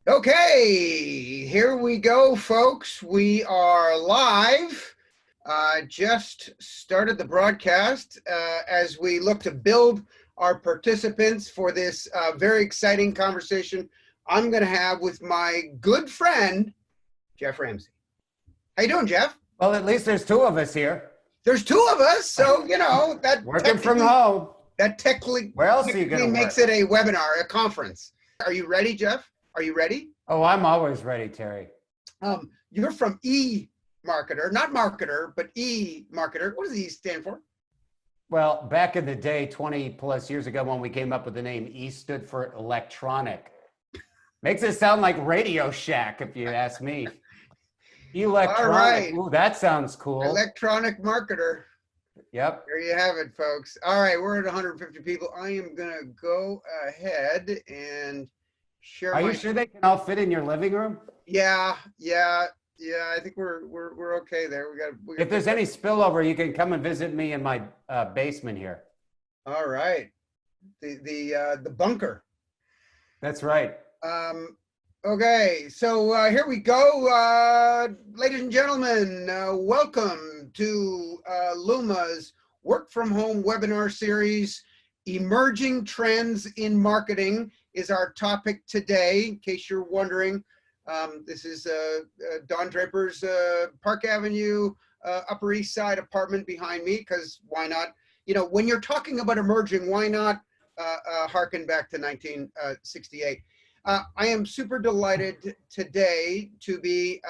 Okay, here we go, folks. We are live. Just started the broadcast as we look to build our participants for this very exciting conversation I'm going to have with my good friend, Geoff Ramsey. How you doing, Geoff? Well, at least there's two of us here. There's two of us, so that Working from home. technically Where else are you going to makes work? it a webinar, a conference. Are you ready, Geoff? Are you ready? Oh, I'm always ready, Terry. You're from eMarketer, not marketer, but eMarketer. What does E stand for? Well, back in the day, 20 plus years ago, when we came up with the name, E stood for electronic. Makes it sound like Radio Shack, if you ask me. Electronic. All right. Ooh, that sounds cool. Electronic marketer. Yep. There you have it, folks. All right, we're at 150 people. I am going to go ahead and share. Are you sure they can all fit in your living room? Yeah. I think we're okay there. We got. If there's any spillover, you can come and visit me in my basement here. All right, the bunker. That's right. Okay, so here we go, ladies and gentlemen. Welcome to LUMA's Work From Home webinar series. Emerging Trends in Marketing is our topic today. In case you're wondering, this is Don Draper's Park Avenue, Upper East Side apartment behind me, because why not? When you're talking about emerging, why not harken back to 1968? I am super delighted today to be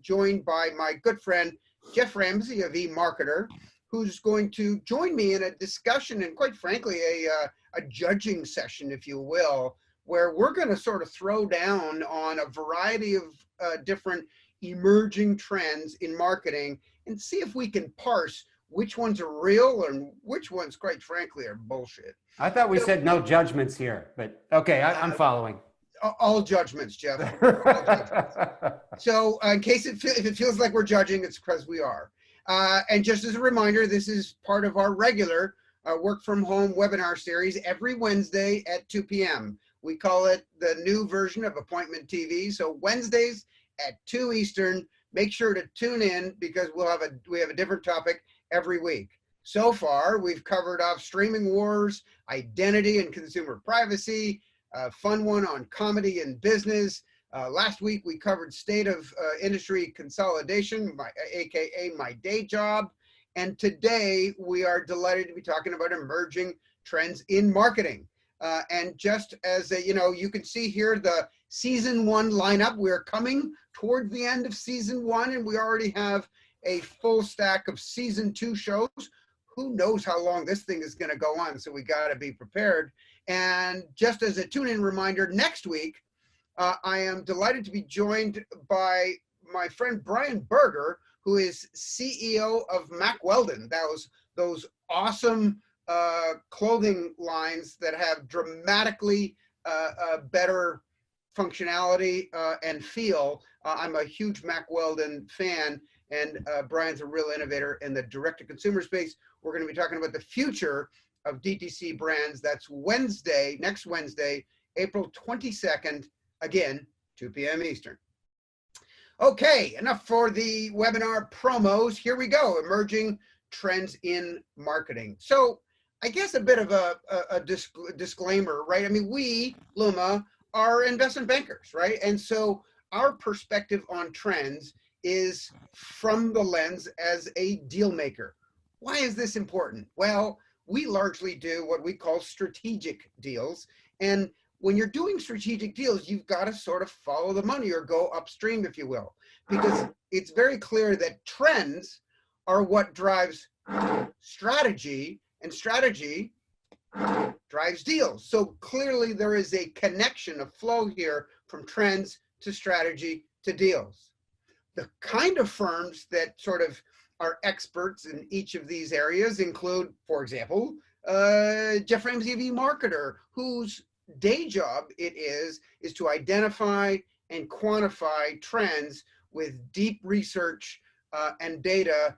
joined by my good friend, Geoff Ramsey of eMarketer, who's going to join me in a discussion and, quite frankly, a judging session, if you will, where we're going to sort of throw down on a variety of different emerging trends in marketing and see if we can parse which ones are real and which ones, quite frankly, are bullshit. I thought we said no judgments here, but okay, I'm following. All judgments, Geoff. All judgments. So in case if it feels like we're judging, it's because we are. And just as a reminder, this is part of our regular work from home webinar series every Wednesday at 2 p.m. We call it the new version of Appointment TV. So Wednesdays at 2 Eastern, make sure to tune in because we have a different topic every week. So far, we've covered off streaming wars, identity and consumer privacy, fun one on comedy and business. Last week, we covered state of industry consolidation, AKA my day job. And today, we are delighted to be talking about emerging trends in marketing. And just as you can see here, the season 1 lineup, we're coming towards the end of season 1, and we already have a full stack of season 2 shows. Who knows how long this thing is going to go on, so we got to be prepared. And just as a tune-in reminder, next week, I am delighted to be joined by my friend Brian Berger, who is CEO of Mack Weldon. Those awesome clothing lines that have dramatically better functionality and feel. I'm a huge Mack Weldon fan, and Brian's a real innovator in the direct-to-consumer space. We're going to be talking about the future of DTC brands. That's next Wednesday, April 22nd, again, 2 p.m. Eastern. Okay, enough for the webinar promos. Here we go, emerging trends in marketing. So I guess a bit of a disclaimer, right? I mean, we, LUMA, are investment bankers, right? And so our perspective on trends is from the lens as a deal maker. Why is this important? Well, we largely do what we call strategic deals. And when you're doing strategic deals, you've got to sort of follow the money or go upstream, if you will, because it's very clear that trends are what drives strategy, and strategy drives deals. So clearly there is a connection, a flow here from trends to strategy to deals. The kind of firms that sort of are experts in each of these areas include, for example, Geoff Ramsey of eMarketer, whose day job it is to identify and quantify trends with deep research and data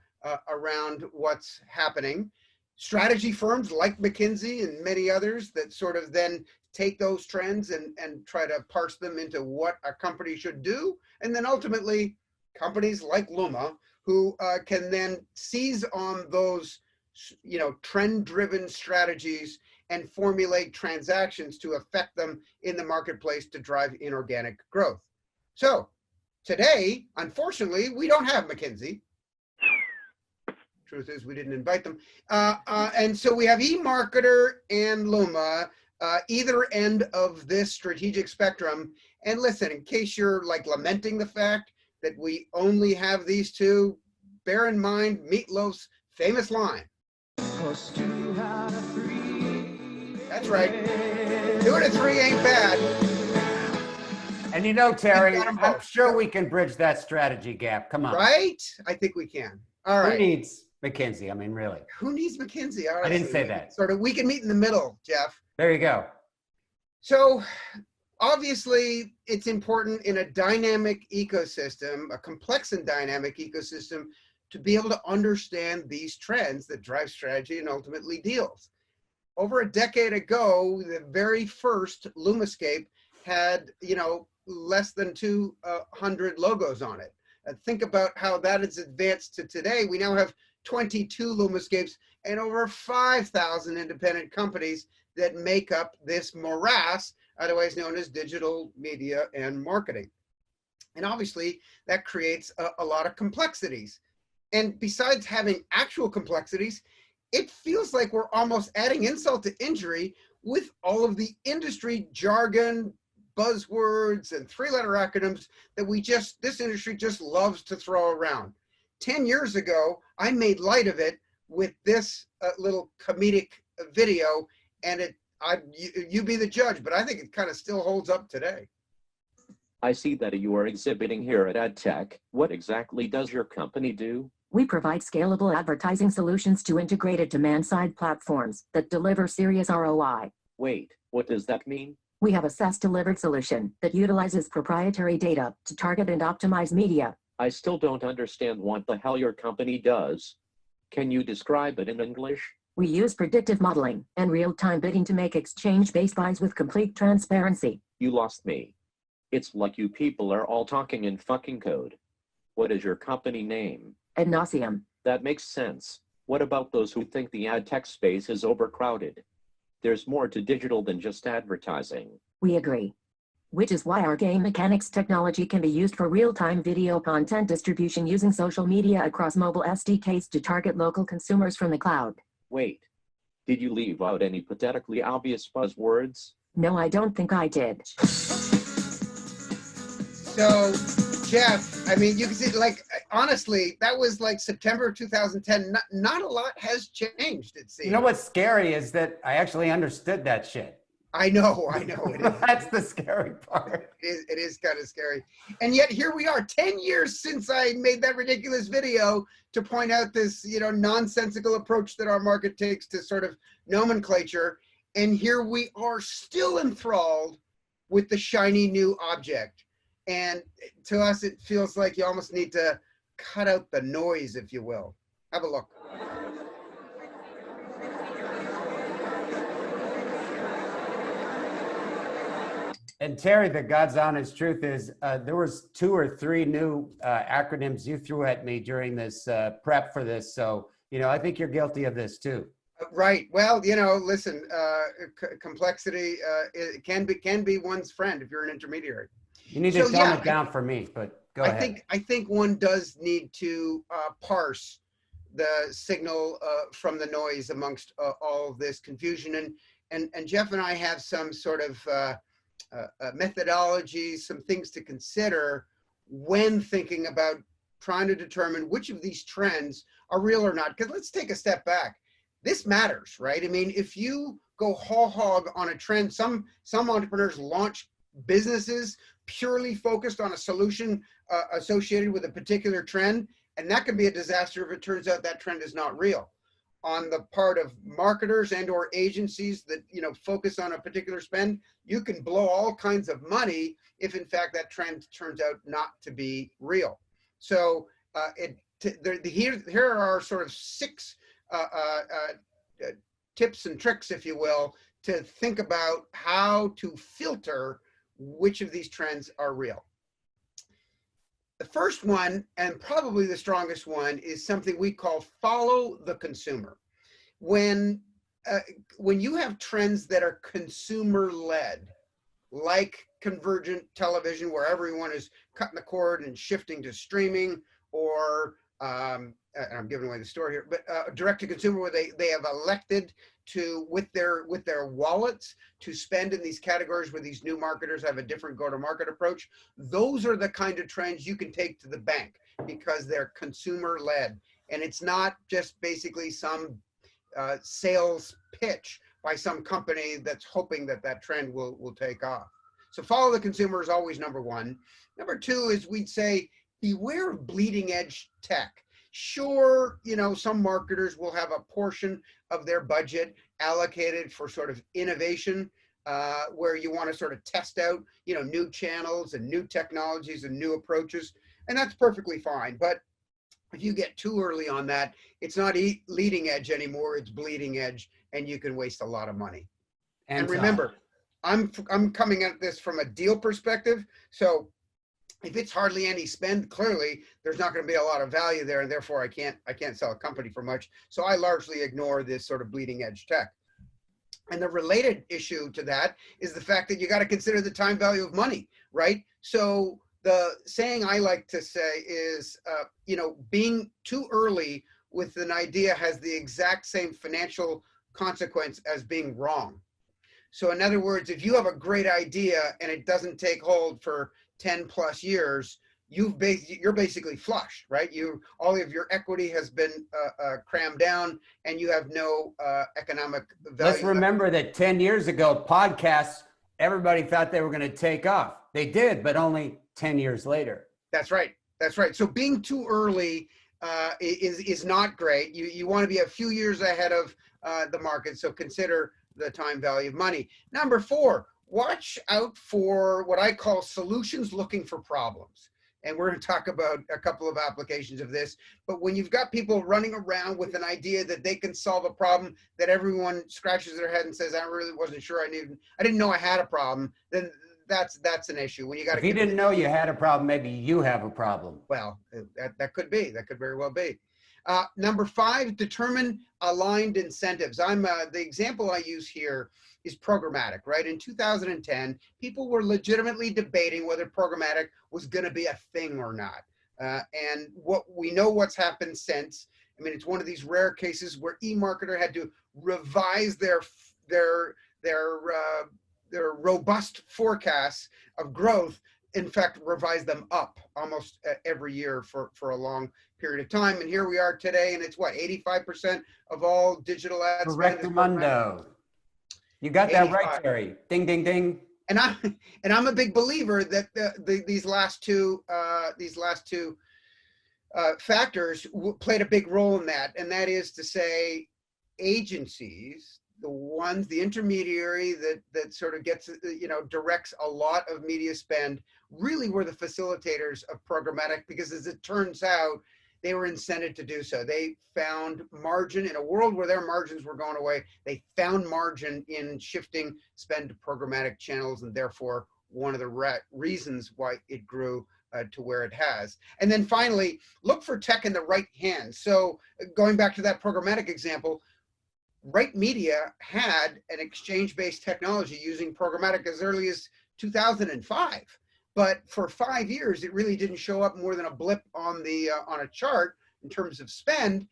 around what's happening. strategy firms like McKinsey and many others that sort of then take those trends and try to parse them into what a company should do. And then ultimately companies like LUMA who can then seize on those, trend-driven strategies and formulate transactions to affect them in the marketplace to drive inorganic growth. So today, unfortunately, we don't have McKinsey. Truth is, we didn't invite them. And so we have eMarketer and LUMA, either end of this strategic spectrum. And listen, in case you're like lamenting the fact that we only have these two, bear in mind Meatloaf's famous line. That's right. 2 to 3 ain't bad. And Terry, I'm sure we can bridge that strategy gap. Come on. Right? I think we can. All right. Who needs McKinsey? I mean, really. Who needs McKinsey? Honestly, I didn't say that. Sort of, we can meet in the middle, Geoff. There you go. So obviously, it's important in a dynamic ecosystem, a complex and dynamic ecosystem, to be able to understand these trends that drive strategy and ultimately deals. Over a decade ago, the very first LUMAscape had, less than 200 logos on it. Think about how that has advanced to today. We now have 22 LUMAscapes and over 5,000 independent companies that make up this morass, otherwise known as digital media and marketing. And obviously, that creates a lot of complexities. And besides having actual complexities, it feels like we're almost adding insult to injury with all of the industry jargon, buzzwords, and 3-letter acronyms that this industry just loves to throw around. 10 years ago, I made light of it with this little comedic video, and you be the judge, but I think it kind of still holds up today. I see that you are exhibiting here at AdTech. What exactly does your company do? We provide scalable advertising solutions to integrated demand-side platforms that deliver serious ROI. Wait, what does that mean? We have a SaaS-delivered solution that utilizes proprietary data to target and optimize media. I still don't understand what the hell your company does. Can you describe it in English? We use predictive modeling and real-time bidding to make exchange-based buys with complete transparency. You lost me. It's like you people are all talking in fucking code. What is your company name? Ad nauseam. That makes sense. What about those who think the ad tech space is overcrowded? There's more to digital than just advertising. We agree. Which is why our game mechanics technology can be used for real-time video content distribution using social media across mobile SDKs to target local consumers from the cloud. Wait, did you leave out any pathetically obvious buzzwords? No, I don't think I did. So, Geoff, I mean, you can see, like, honestly, that was like September 2010. Not a lot has changed, it seems. You know what's scary is that I actually understood that shit. I know. It is. That's the scary part. It is kind of scary. And yet here we are, 10 years since I made that ridiculous video to point out this, nonsensical approach that our market takes to sort of nomenclature. And here we are still enthralled with the shiny new object. And to us, it feels like you almost need to cut out the noise, if you will. Have a look. And Terry, the God's honest truth is there was 2 or 3 new acronyms you threw at me during this prep for this. So, I think you're guilty of this too. Right. Well, listen, complexity can be one's friend if you're an intermediary. You need to dumb it down for me, but go ahead. I think one does need to parse the signal from the noise amongst all of this confusion. And Geoff and I have some sort of methodologies, some things to consider when thinking about trying to determine which of these trends are real or not. Because let's take a step back. This matters, right? I mean, if you go whole hog on a trend, some entrepreneurs launch businesses purely focused on a solution associated with a particular trend, and that can be a disaster if it turns out that trend is not real. On the part of marketers and or agencies that focus on a particular spend, you can blow all kinds of money if in fact that trend turns out not to be real. So here are sort of 6 tips and tricks, if you will, to think about how to filter which of these trends are real. The first one, and probably the strongest one, is something we call follow the consumer. When you have trends that are consumer-led, like convergent television, where everyone is cutting the cord and shifting to streaming, or and I'm giving away the story here, but direct to consumer, where they have elected to, with their wallets, to spend in these categories where these new marketers have a different go-to-market approach. Those are the kind of trends you can take to the bank because they're consumer-led, and it's not just basically some sales pitch by some company that's hoping that that trend will take off. So follow the consumer is always number one. Number two is, we'd say, beware of bleeding edge tech. Sure, you know, some marketers will have a portion of their budget allocated for sort of innovation, where you want to sort of test out, you know, new channels and new technologies and new approaches, and that's perfectly fine. But if you get too early on that, it's not leading edge anymore, it's bleeding edge, and you can waste a lot of money. And remember, I'm coming at this from a deal perspective, so if it's hardly any spend, clearly there's not going to be a lot of value there, and therefore I can't sell a company for much. So I largely ignore this sort of bleeding edge tech. And the related issue to that is the fact that you got to consider the time value of money, right? So the saying I like to say is, you know, being too early with an idea has the exact same financial consequence as being wrong. So in other words, if you have a great idea and it doesn't take hold for 10 plus years, you're basically flush, right? All of your equity has been crammed down, and you have no economic value. Let's remember that 10 years ago, podcasts, everybody thought they were going to take off. They did, but only 10 years later. That's right. That's right. So being too early is not great. You want to be a few years ahead of the market. So consider the time value of money. Number four, watch out for what I call solutions looking for problems. And we're going to talk about a couple of applications of this. But when you've got people running around with an idea that they can solve a problem that everyone scratches their head and says, I really wasn't sure I didn't know I had a problem, then that's an issue. When you got, if you didn't know you had a problem, maybe you have a problem. Well, that could be. That could very well be. Number five, determine aligned incentives. The example I use here is programmatic, right? In 2010, people were legitimately debating whether programmatic was going to be a thing or not. And what's happened since. I mean, it's one of these rare cases where eMarketer had to revise their robust forecasts of growth, in fact, revise them up almost every year for a long period of time. And here we are today, and it's what, 85% of all digital ads. Correctamundo. You got that right, Terry. Ding, ding, ding. And I'm a big believer that these last two factors played a big role in that, and that is to say, agencies, the intermediary that sort of gets, directs a lot of media spend, really were the facilitators of programmatic, because as it turns out, they were incented to do so. They found margin in a world where their margins were going away. They found margin in shifting spend to programmatic channels, and therefore one of the reasons why it grew to where it has. And then finally, look for tech in the right hands. So going back to that programmatic example, Right Media had an exchange-based technology using programmatic as early as 2005. But for 5 years, it really didn't show up more than a blip on a chart in terms of spend,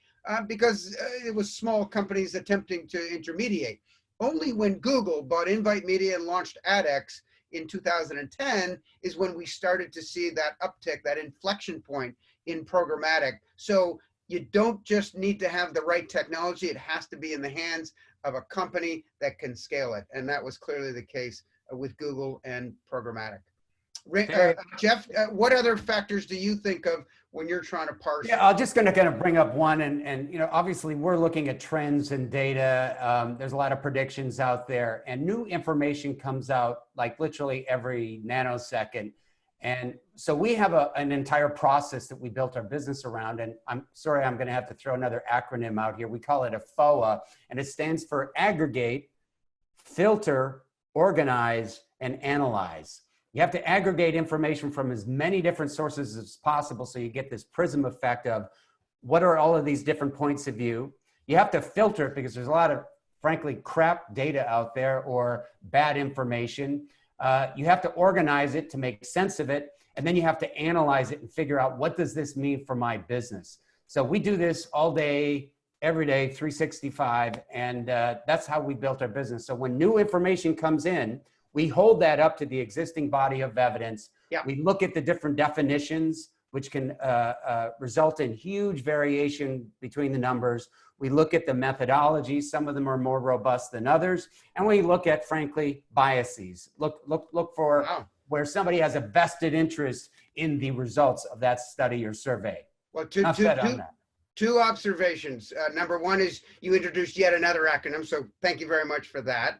because it was small companies attempting to intermediate. Only when Google bought Invite Media and launched AdX in 2010 is when we started to see that uptick, that inflection point in programmatic. So you don't just need to have the right technology, it has to be in the hands of a company that can scale it. And that was clearly the case with Google and programmatic. Geoff, what other factors do you think of when you're trying to parse? Yeah, I'm just going to kind of bring up one, and obviously we're looking at trends and data. There's a lot of predictions out there, and new information comes out like literally every nanosecond. And so we have an entire process that we built our business around. And I'm sorry, I'm going to have to throw another acronym out here. We call it a FOA, and it stands for aggregate, filter, organize, and analyze. You have to aggregate information from as many different sources as possible so you get this prism effect of what are all of these different points of view. You have to filter it because there's a lot of, frankly, crap data out there or bad information. You have to organize it to make sense of it, and then you have to analyze it and figure out what does this mean for my business. So we do this all day, every day, 365, and that's how we built our business. So when new information comes in, we hold that up to the existing body of evidence. Yeah. We look at the different definitions, which can result in huge variation between the numbers. We look at the methodologies. Some of them are more robust than others. And we look at, frankly, biases. Look for where somebody has a vested interest in the results of that study or survey. Well, two observations. Number one is you introduced yet another acronym, so thank you very much for that.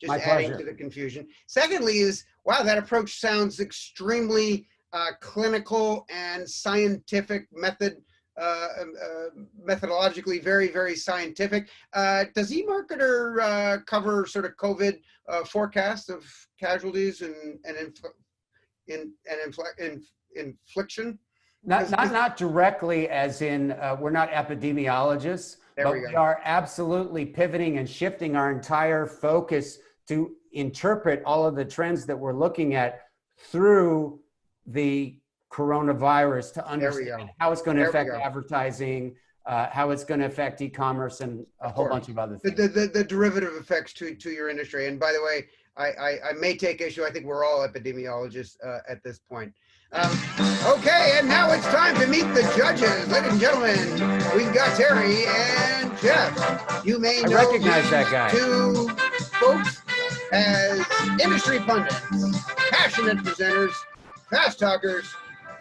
Just My adding pleasure. to the confusion. Secondly is, wow, that approach sounds extremely clinical and scientific methodologically very, very scientific. Does eMarketer cover sort of COVID forecasts of casualties and infliction? Not directly, as in we're not epidemiologists, but we are absolutely pivoting and shifting our entire focus to interpret all of the trends that we're looking at through the coronavirus to understand how it's going to affect advertising, how it's going to affect e-commerce, and a whole bunch of other things. The derivative effects to your industry. And by the way, I may take issue. I think we're all epidemiologists at this point. Okay, and now it's time to meet the judges. Ladies and gentlemen, we've got Terry and Geoff. You may know recognize that guy. Two folks as industry pundits, passionate presenters, fast talkers,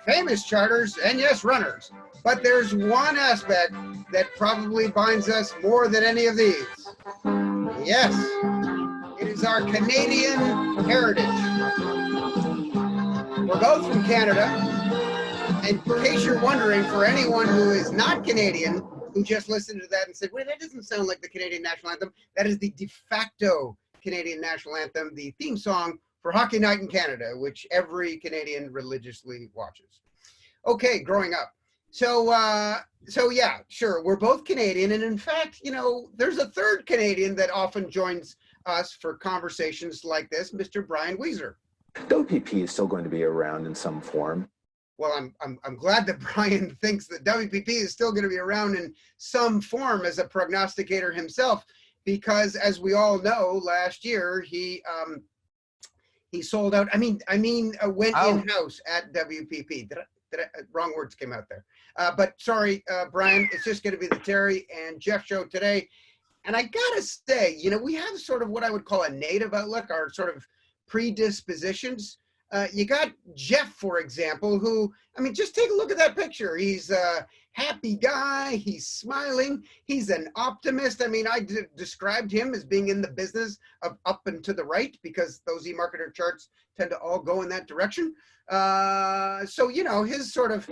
famous charters, and yes, runners. But there's one aspect that probably binds us more than any of these. Yes, it is our Canadian heritage. We're both from Canada. And in case you're wondering, for anyone who is not Canadian, who just listened to that and said, wait, that doesn't sound like the Canadian national anthem, that is the de facto Canadian national anthem, the theme song for Hockey Night in Canada, which every Canadian religiously watches. Okay, growing up. So yeah, sure, we're both Canadian. And in fact, you know, there's a third Canadian that often joins us for conversations like this, Mr. Brian Weiser. WPP is still going to be around in some form. Well, I'm glad that Brian thinks that WPP is still going to be around in some form as a prognosticator himself, because as we all know, last year he sold out. I mean, went in-house at WPP. Wrong words came out there. But sorry, Brian, it's just going to be the Terry and Geoff show today. And I gotta say, you know, we have sort of what I would call a native outlook, our sort of predispositions. You got Geoff, for example, who, I mean, just take a look at that picture. He's a happy guy. He's smiling. He's an optimist. I mean, I described him as being in the business of up and to the right because those eMarketer charts tend to all go in that direction. So, you know, his sort of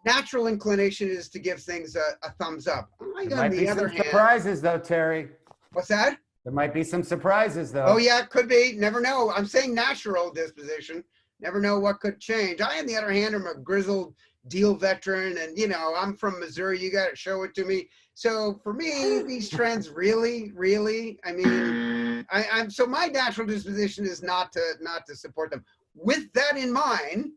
natural inclination is to give things a thumbs up. There might be some surprises, though, Terry. What's that? There might be some surprises, though. Oh, yeah, could be. Never know. I'm saying natural disposition. Never know what could change. I, on the other hand, am a grizzled deal veteran. And, you know, I'm from Missouri. You got to show it to me. So for me, these trends really, I mean, so my natural disposition is not to support them. With that in mind,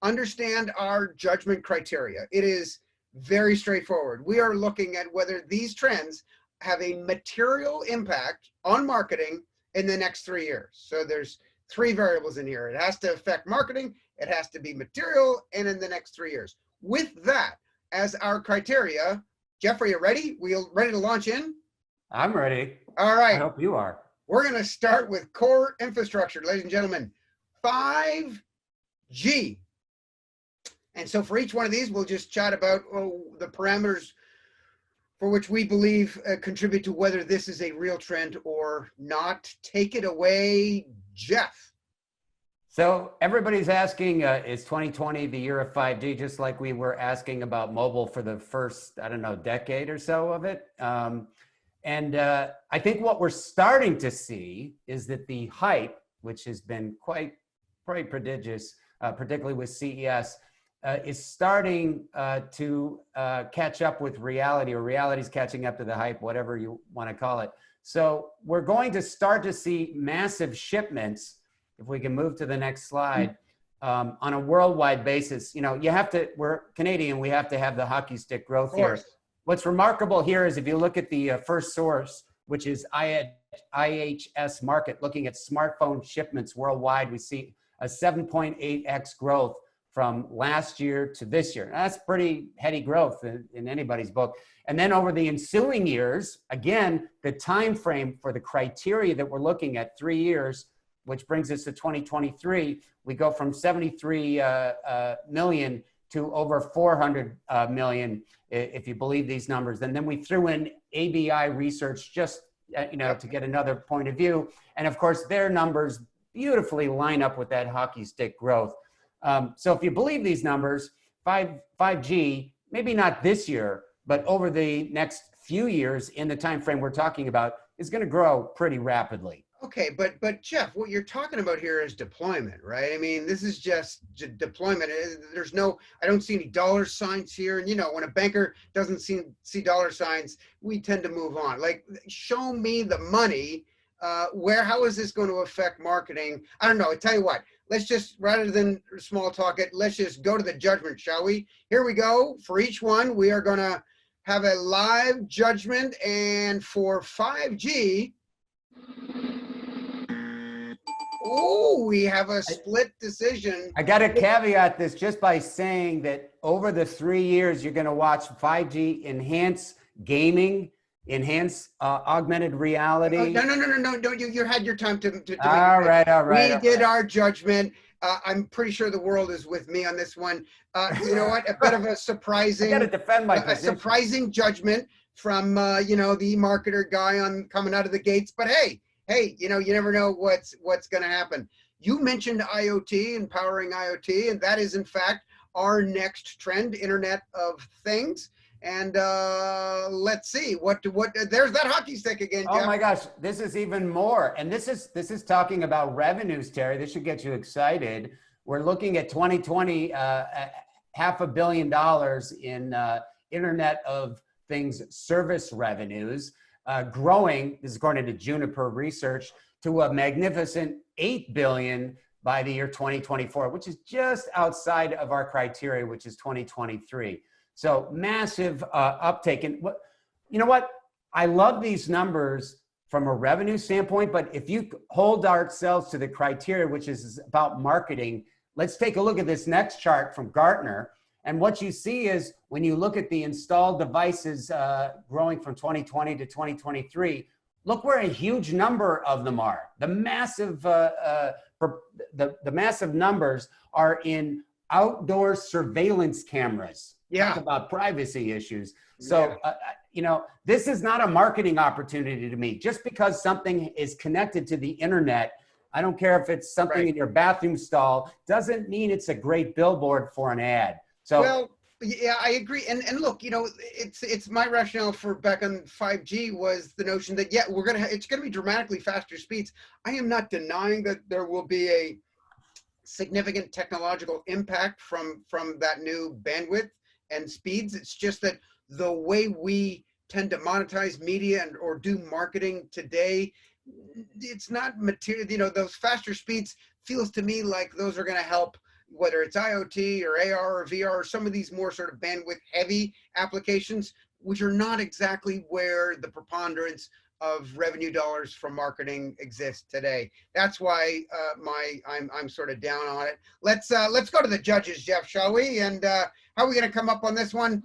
understand our judgment criteria. It is very straightforward. We are looking at whether these trends have a material impact on marketing in the next 3 years. So there's 3 variables in here. It has to affect marketing, it has to be material, and in the next 3 years. With that as our criteria, Geoff, are you ready? We ready to launch in? I'm ready. All right. I hope you are. We're going to start with core infrastructure, ladies and gentlemen. 5G. And so for each one of these, we'll just chat about the parameters for which we believe contribute to whether this is a real trend or not. Take it away, Geoff. So everybody's asking, is 2020 the year of 5G, just like we were asking about mobile for the first, I don't know, decade or so of it. I think what we're starting to see is that the hype, which has been quite prodigious, particularly with CES, is starting to catch up with reality, or reality's catching up to the hype, whatever you want to call it. So we're going to start to see massive shipments, if we can move to the next slide, on a worldwide basis. You know, you have to, we're Canadian, we have to have the hockey stick growth here. What's remarkable here is if you look at the first source, which is IHS Market, looking at smartphone shipments worldwide, we see a 7.8x growth from last year to this year. Now, that's pretty heady growth in anybody's book. And then over the ensuing years, again, the time frame for the criteria that we're looking at, 3 years, which brings us to 2023, we go from 73 million to over 400 million, if you believe these numbers. And then we threw in ABI research just to get another point of view. And of course, their numbers beautifully line up with that hockey stick growth. So if you believe these numbers, 5G, maybe not this year, but over the next few years in the time frame we're talking about, is going to grow pretty rapidly. Okay, but Geoff, what you're talking about here is deployment, right? I mean, this is just deployment. There's no, I don't see any dollar signs here. And when a banker doesn't see dollar signs, we tend to move on. Like, show me the money. How is this going to affect marketing? I don't know. I tell you what, let's just, rather than small talk it, let's just go to the judgment, shall we? Here we go. For each one, we are going to have a live judgment. And for 5G, oh, we have a split decision. I got to caveat this just by saying that over the 3 years, you're going to watch 5G enhance gaming, enhance augmented reality. No. You had your time to all right. We did our judgment. I'm pretty sure the world is with me on this one. You know what? A bit of a surprising, I got to defend my position. A surprising judgment from the eMarketer guy on coming out of the gates. But hey, you never know what's going to happen. You mentioned IoT and powering IoT, and that is in fact our next trend, Internet of Things. And let's see what there's that hockey stick again, Geoff. Oh my gosh, this is even more. And this is talking about revenues, Terry. This should get you excited. We're looking at 2020, $500 million in Internet of Things service revenues, growing, this is according to Juniper Research, to a magnificent $8 billion by the year 2024, which is just outside of our criteria, which is 2023. So massive uptake. And you know what? I love these numbers from a revenue standpoint, but if you hold ourselves to the criteria, which is about marketing, let's take a look at this next chart from Gartner. And what you see is when you look at the installed devices growing from 2020 to 2023, look where a huge number of them are. The massive, the massive numbers are in outdoor surveillance cameras. Yeah. Talk about privacy issues. So, this is not a marketing opportunity to me. Just because something is connected to the internet, I don't care if it's something in your bathroom stall, doesn't mean it's a great billboard for an ad. So, well, yeah, I agree. And look, it's my rationale for back on 5G was the notion that, it's going to be dramatically faster speeds. I am not denying that there will be a significant technological impact from that new bandwidth and speeds. It's just that the way we tend to monetize media or do marketing today, it's not material. Those faster speeds feels to me like those are going to help, whether it's IoT or AR or VR or some of these more sort of bandwidth heavy applications, which are not exactly where the preponderance of revenue dollars from marketing exists today. That's why I'm sort of down on it. Let's go to the judges, Geoff, shall we? And how are we going to come up on this one?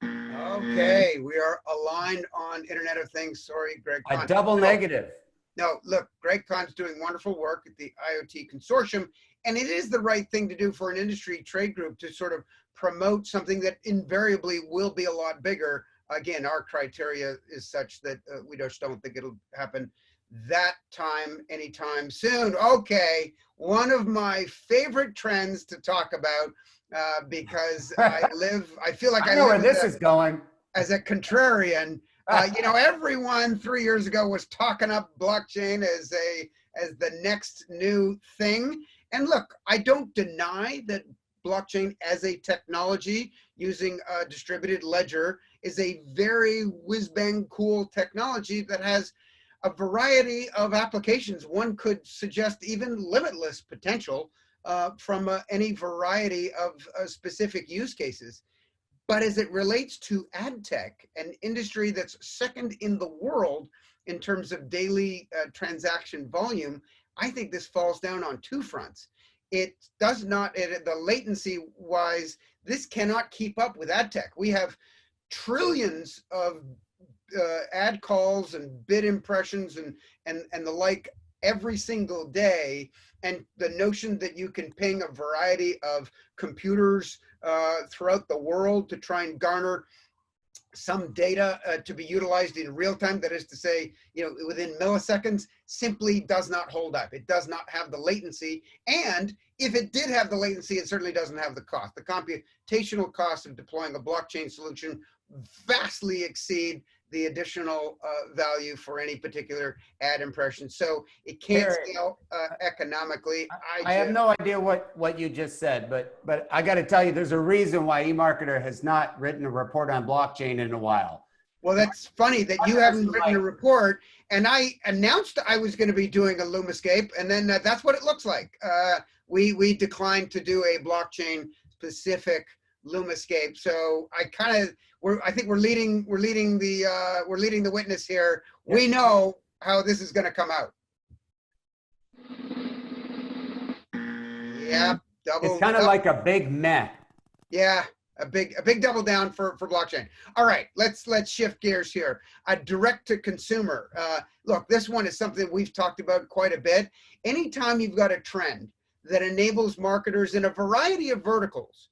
Okay, we are aligned on Internet of Things. Sorry, Greg. A double negative. No, look, Greg Kahn's doing wonderful work at the IoT Consortium, and it is the right thing to do for an industry trade group to sort of promote something that invariably will be a lot bigger. Again, our criteria is such that we just don't think it'll happen that time anytime soon. Okay, one of my favorite trends to talk about because I feel like I know where live this is going. as a contrarian. You know, everyone 3 years ago was talking up blockchain as the next new thing. And look, I don't deny that blockchain as a technology using a distributed ledger is a very whiz-bang cool technology that has a variety of applications. One could suggest even limitless potential from any variety of specific use cases. But as it relates to ad tech, an industry that's second in the world in terms of daily transaction volume, I think this falls down on two fronts. It does not, the latency wise, this cannot keep up with ad tech. We have trillions of ad calls and bid impressions and the like every single day. And the notion that you can ping a variety of computers throughout the world to try and garner some data to be utilized in real time, that is to say, you know, within milliseconds, simply does not hold up. It does not have the latency. And if it did have the latency, it certainly doesn't have the cost. The computational cost of deploying a blockchain solution vastly exceed the additional value for any particular ad impression. So it can't scale economically. I have no idea what you just said, but I got to tell you, there's a reason why eMarketer has not written a report on blockchain in a while. Well, that's funny that you haven't written a report, and I announced I was going to be doing a LUMAscape, and then that's what it looks like. We declined to do a blockchain specific LUMAscape, so I think we're leading the witness here. Yep. We know how this is going to come out. Yeah, it's kind of like a big meh. Yeah, a big double down for blockchain. All right, let's shift gears here. A direct to consumer. Look, this one is something we've talked about quite a bit. Anytime you've got a trend that enables marketers in a variety of verticals,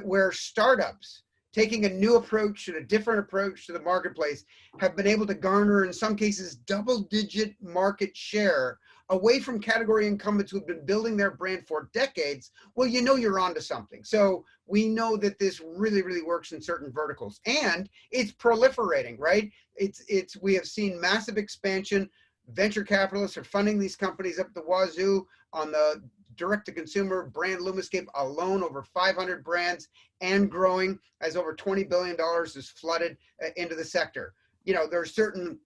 where startups taking a new approach and a different approach to the marketplace have been able to garner, in some cases, double-digit market share away from category incumbents who've been building their brand for decades, well, you know you're onto something. So we know that this really, really works in certain verticals, and it's proliferating, right? We have seen massive expansion. Venture capitalists are funding these companies up the wazoo on the direct-to-consumer brand LUMAscape alone, over 500 brands and growing, as over $20 billion is flooded into the sector. You know, there are certain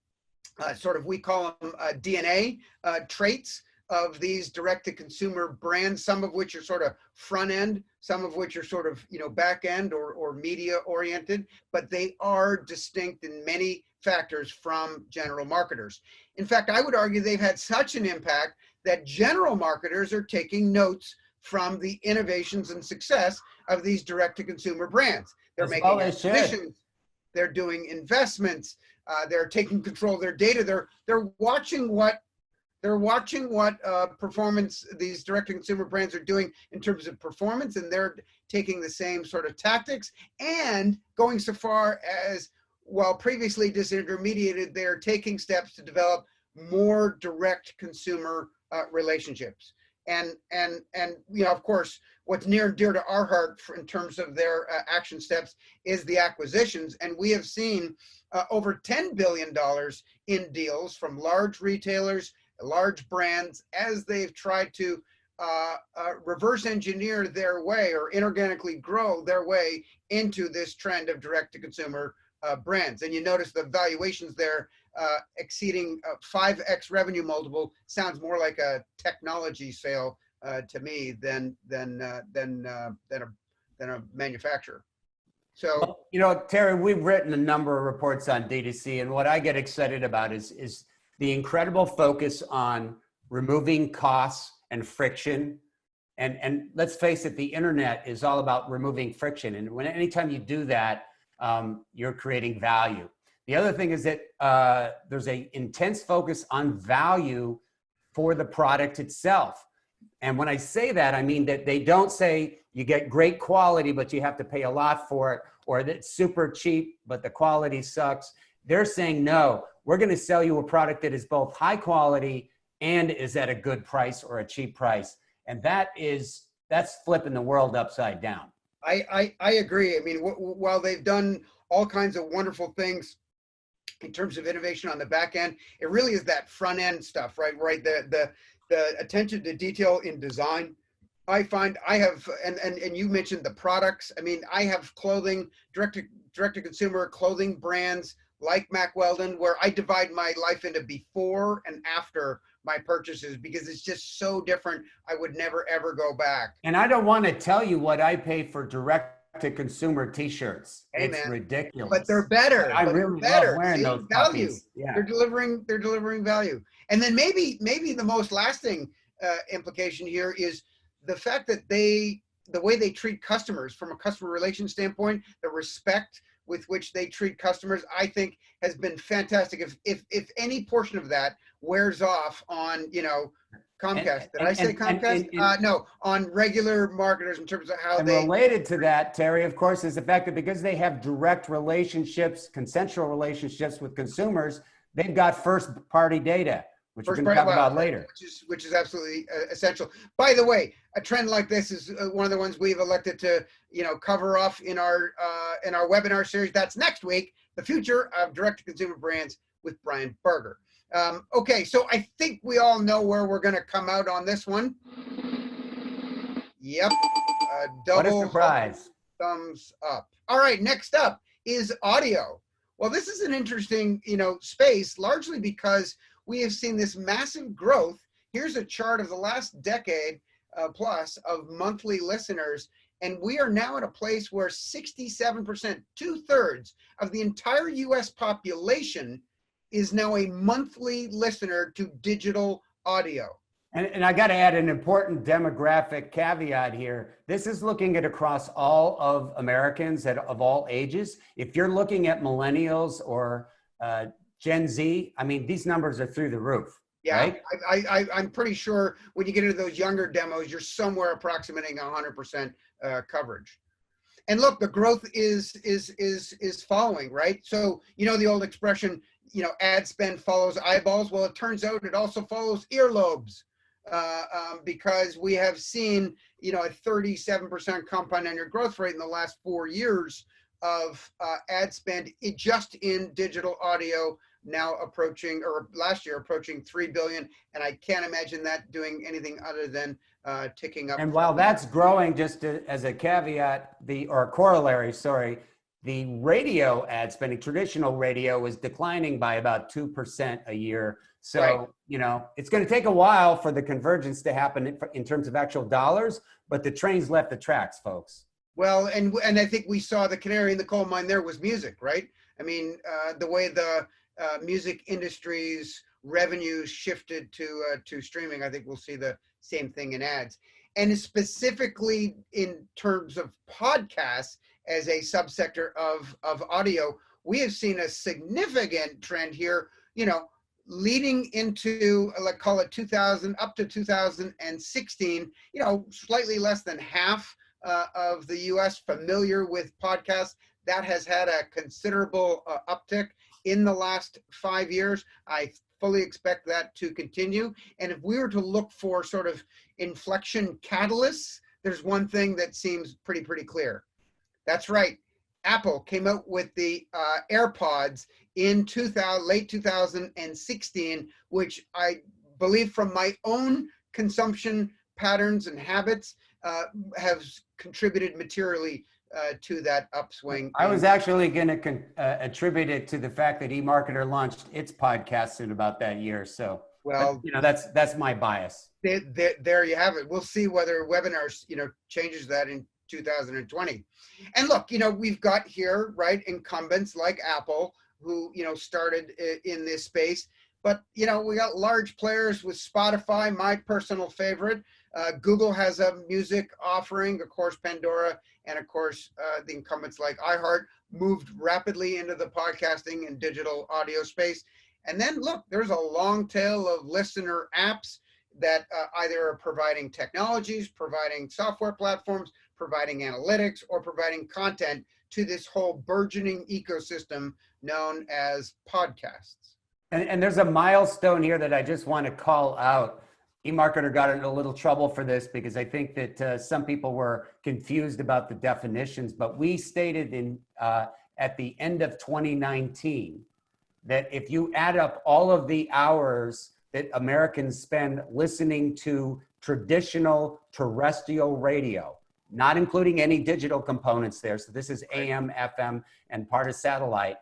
we call them DNA traits of these direct-to-consumer brands, some of which are sort of front-end, some of which are sort of, you know, back-end or media-oriented, but they are distinct in many factors from general marketers. In fact, I would argue they've had such an impact that general marketers are taking notes from the innovations and success of these direct-to-consumer brands. They're making acquisitions, they're doing investments, they're taking control of their data. They're watching what performance these direct-to-consumer brands are doing in terms of performance, and they're taking the same sort of tactics and going so far as, while previously disintermediated, they're taking steps to develop more direct consumer relationships. And you know, of course, what's near and dear to our heart in terms of their action steps is the acquisitions. And we have seen over $10 billion in deals from large retailers, large brands, as they've tried to reverse engineer their way or inorganically grow their way into this trend of direct-to-consumer brands. And you notice the valuations there exceeding 5x revenue multiple sounds more like a technology sale to me than a manufacturer. So, well, you know, Terry, we've written a number of reports on D2C, and what I get excited about is the incredible focus on removing costs and friction. And let's face it, the internet is all about removing friction. And anytime you do that, you're creating value. The other thing is that there's an intense focus on value for the product itself. And when I say that, I mean that they don't say you get great quality, but you have to pay a lot for it, or that it's super cheap, but the quality sucks. They're saying, no, we're going to sell you a product that is both high quality and is at a good price or a cheap price. And that's flipping the world upside down. I agree. I mean, while they've done all kinds of wonderful things in terms of innovation on the back end, it really is that front end stuff, right? Right. The attention to detail in design. I find I have, and you mentioned the products. I mean, I have clothing, direct to consumer clothing brands like Mack Weldon, where I divide my life into before and after my purchases because it's just so different. I would never, ever go back. And I don't want to tell you what I pay for direct to consumer t-shirts. Hey, it's man. ridiculous. But they're better. But I really love wearing those value. puppies. Yeah. They're delivering value. And then maybe the most lasting implication here is the fact that the way they treat customers from a customer relations standpoint, the respect with which they treat customers, I think has been fantastic. If any portion of that wears off on, Comcast. Did I say Comcast? No, on regular marketers in terms of how and related to that, Terry, of course, is the fact that because they have direct relationships, consensual relationships with consumers, they've got first party data, which we're going to talk about later. Which is absolutely essential. By the way, a trend like this is one of the ones we've elected to, cover off in our webinar series. That's next week, the future of direct-to-consumer brands with Brian Berger. Okay, so I think we all know where we're going to come out on this one. Yep, double what a surprise. Thumbs up. All right, next up is audio. Well, this is an interesting, space, largely because we have seen this massive growth. Here's a chart of the last decade plus of monthly listeners. And we are now at a place where 67%, 2/3 of the entire US population is now a monthly listener to digital audio. And I got to add an important demographic caveat here. This is looking at across all of Americans of all ages. If you're looking at millennials or Gen Z, I mean, these numbers are through the roof. Yeah, right? I'm pretty sure when you get into those younger demos, you're somewhere approximating 100% coverage. And look, the growth is following, right? So, the old expression, ad spend follows eyeballs. Well, it turns out it also follows earlobes because we have seen, a 37% compound annual growth rate in the last 4 years of ad spend just in digital audio, now approaching, or last year approaching 3 billion. And I can't imagine that doing anything other than ticking up. And while that's growing, just as a caveat, or corollary, the radio ad spending, traditional radio, is declining by about 2% a year. So, right. It's going to take a while for the convergence to happen in terms of actual dollars, but the train's left the tracks, folks. Well, and I think we saw the canary in the coal mine there was music, right? I mean, the way the music industry's revenues shifted to streaming, I think we'll see the same thing in ads. And specifically in terms of podcasts as a subsector of audio, we have seen a significant trend here, leading into, let's call it 2000 up to 2016, slightly less than half of the US familiar with podcasts. That has had a considerable uptick in the last 5 years. I fully expect that to continue. And if we were to look for sort of inflection catalysts, there's one thing that seems pretty clear. That's right. Apple came out with the AirPods in late 2016, which I believe from my own consumption patterns and habits have contributed materially to that upswing. I was actually going to attribute it to the fact that eMarketer launched its podcast in about that year. So, well, that's my bias. There you have it. We'll see whether webinars, changes that in 2020. And look, we've got here, right, incumbents like Apple who, started in this space. But, we got large players with Spotify, my personal favorite. Google has a music offering, of course, Pandora, and of course, the incumbents like iHeart moved rapidly into the podcasting and digital audio space. And then look, there's a long tail of listener apps. that either are providing technologies, providing software platforms, providing analytics, or providing content to this whole burgeoning ecosystem known as podcasts. And there's a milestone here that I just want to call out. eMarketer got in a little trouble for this because I think that some people were confused about the definitions, but we stated in at the end of 2019 that if you add up all of the hours that Americans spend listening to traditional terrestrial radio, not including any digital components there, so this is AM, FM, and part of satellite,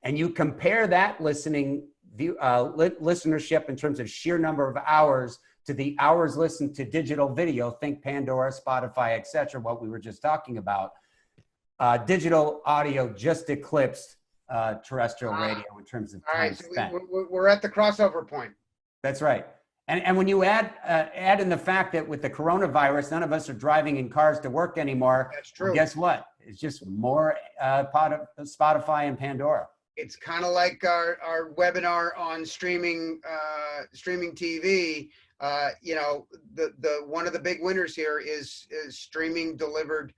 and you compare that listenership in terms of sheer number of hours to the hours listened to digital video, think Pandora, Spotify, etc., what we were just talking about, digital audio just eclipsed terrestrial radio in terms of time spent. We're at the crossover point. That's right. And when you add in the fact that with the coronavirus, none of us are driving in cars to work anymore. That's true. Well, guess what? It's just more Spotify and Pandora. It's kind of like our webinar on streaming TV. You know, the one of the big winners here is streaming delivered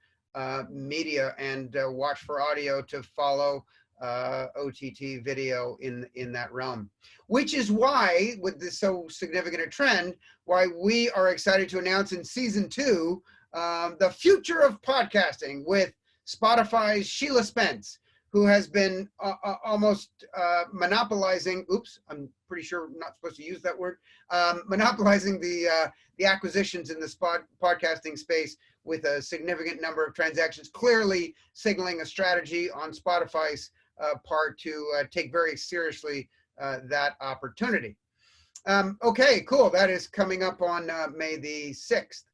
media, and watch for audio to follow OTT video in that realm, which is why, with this so significant a trend, why we are excited to announce in season 2 the future of podcasting with Spotify's Sheila Spence, who has been almost monopolizing, oops, I'm pretty sure I'm not supposed to use that word, monopolizing the acquisitions in the podcasting space with a significant number of transactions, clearly signaling a strategy on Spotify's part to take very seriously that opportunity. Okay, cool. That is coming up on May the 6th.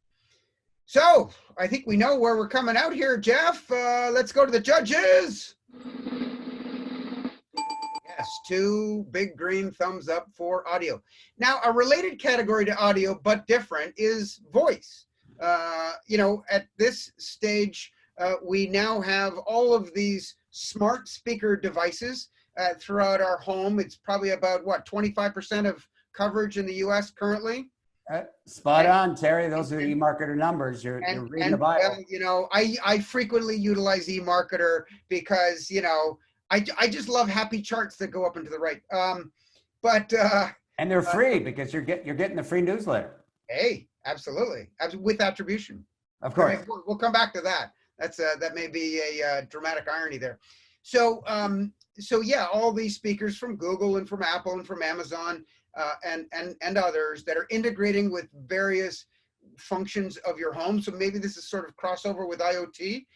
So I think we know where we're coming out here, Geoff. Let's go to the judges. Yes, 2 big green thumbs up for audio. Now, a related category to audio, but different, is voice. You know, at this stage, we now have all of these smart speaker devices throughout our home. It's probably about, what, 25% of coverage in the US currently? Spot on, Terry. Those are the eMarketer numbers. You're reading the Bible. Well, you know, I frequently utilize eMarketer because, you know, I just love happy charts that go up and to the right. And they're free because you're getting the free newsletter. Hey, absolutely, with attribution. Of course. We'll come back to that. That may be a dramatic irony there. So yeah, all these speakers from Google and from Apple and from Amazon and others that are integrating with various functions of your home. So maybe this is sort of crossover with IoT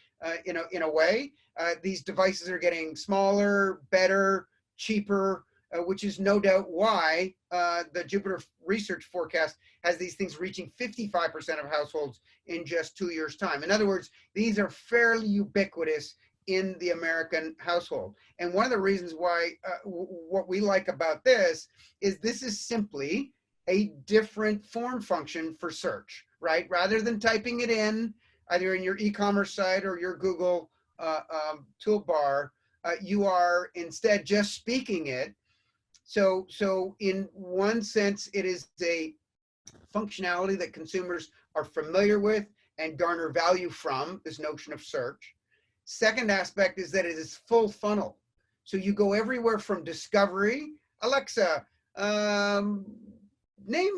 in a way. These devices are getting smaller, better, cheaper, which is no doubt why the Jupiter Research forecast has these things reaching 55% of households in just 2 years' time. In other words, these are fairly ubiquitous in the American household. And one of the reasons why what we like about this is simply a different form function for search, right? Rather than typing it in either in your e-commerce site or your Google toolbar, you are instead just speaking it. So in one sense, it is a functionality that consumers are familiar with and garner value from, this notion of search. Second aspect is that it is full funnel. So you go everywhere from discovery. Alexa, name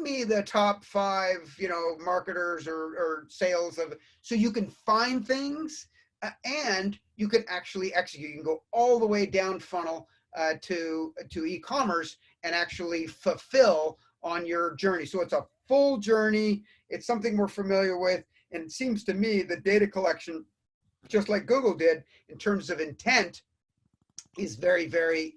me the top 5, you know, marketers or sales of, so you can find things and you can actually execute. You can go all the way down funnel to e-commerce and actually fulfill on your journey. So it's a full journey. It's something we're familiar with. And it seems to me the data collection, just like Google did in terms of intent, is very, very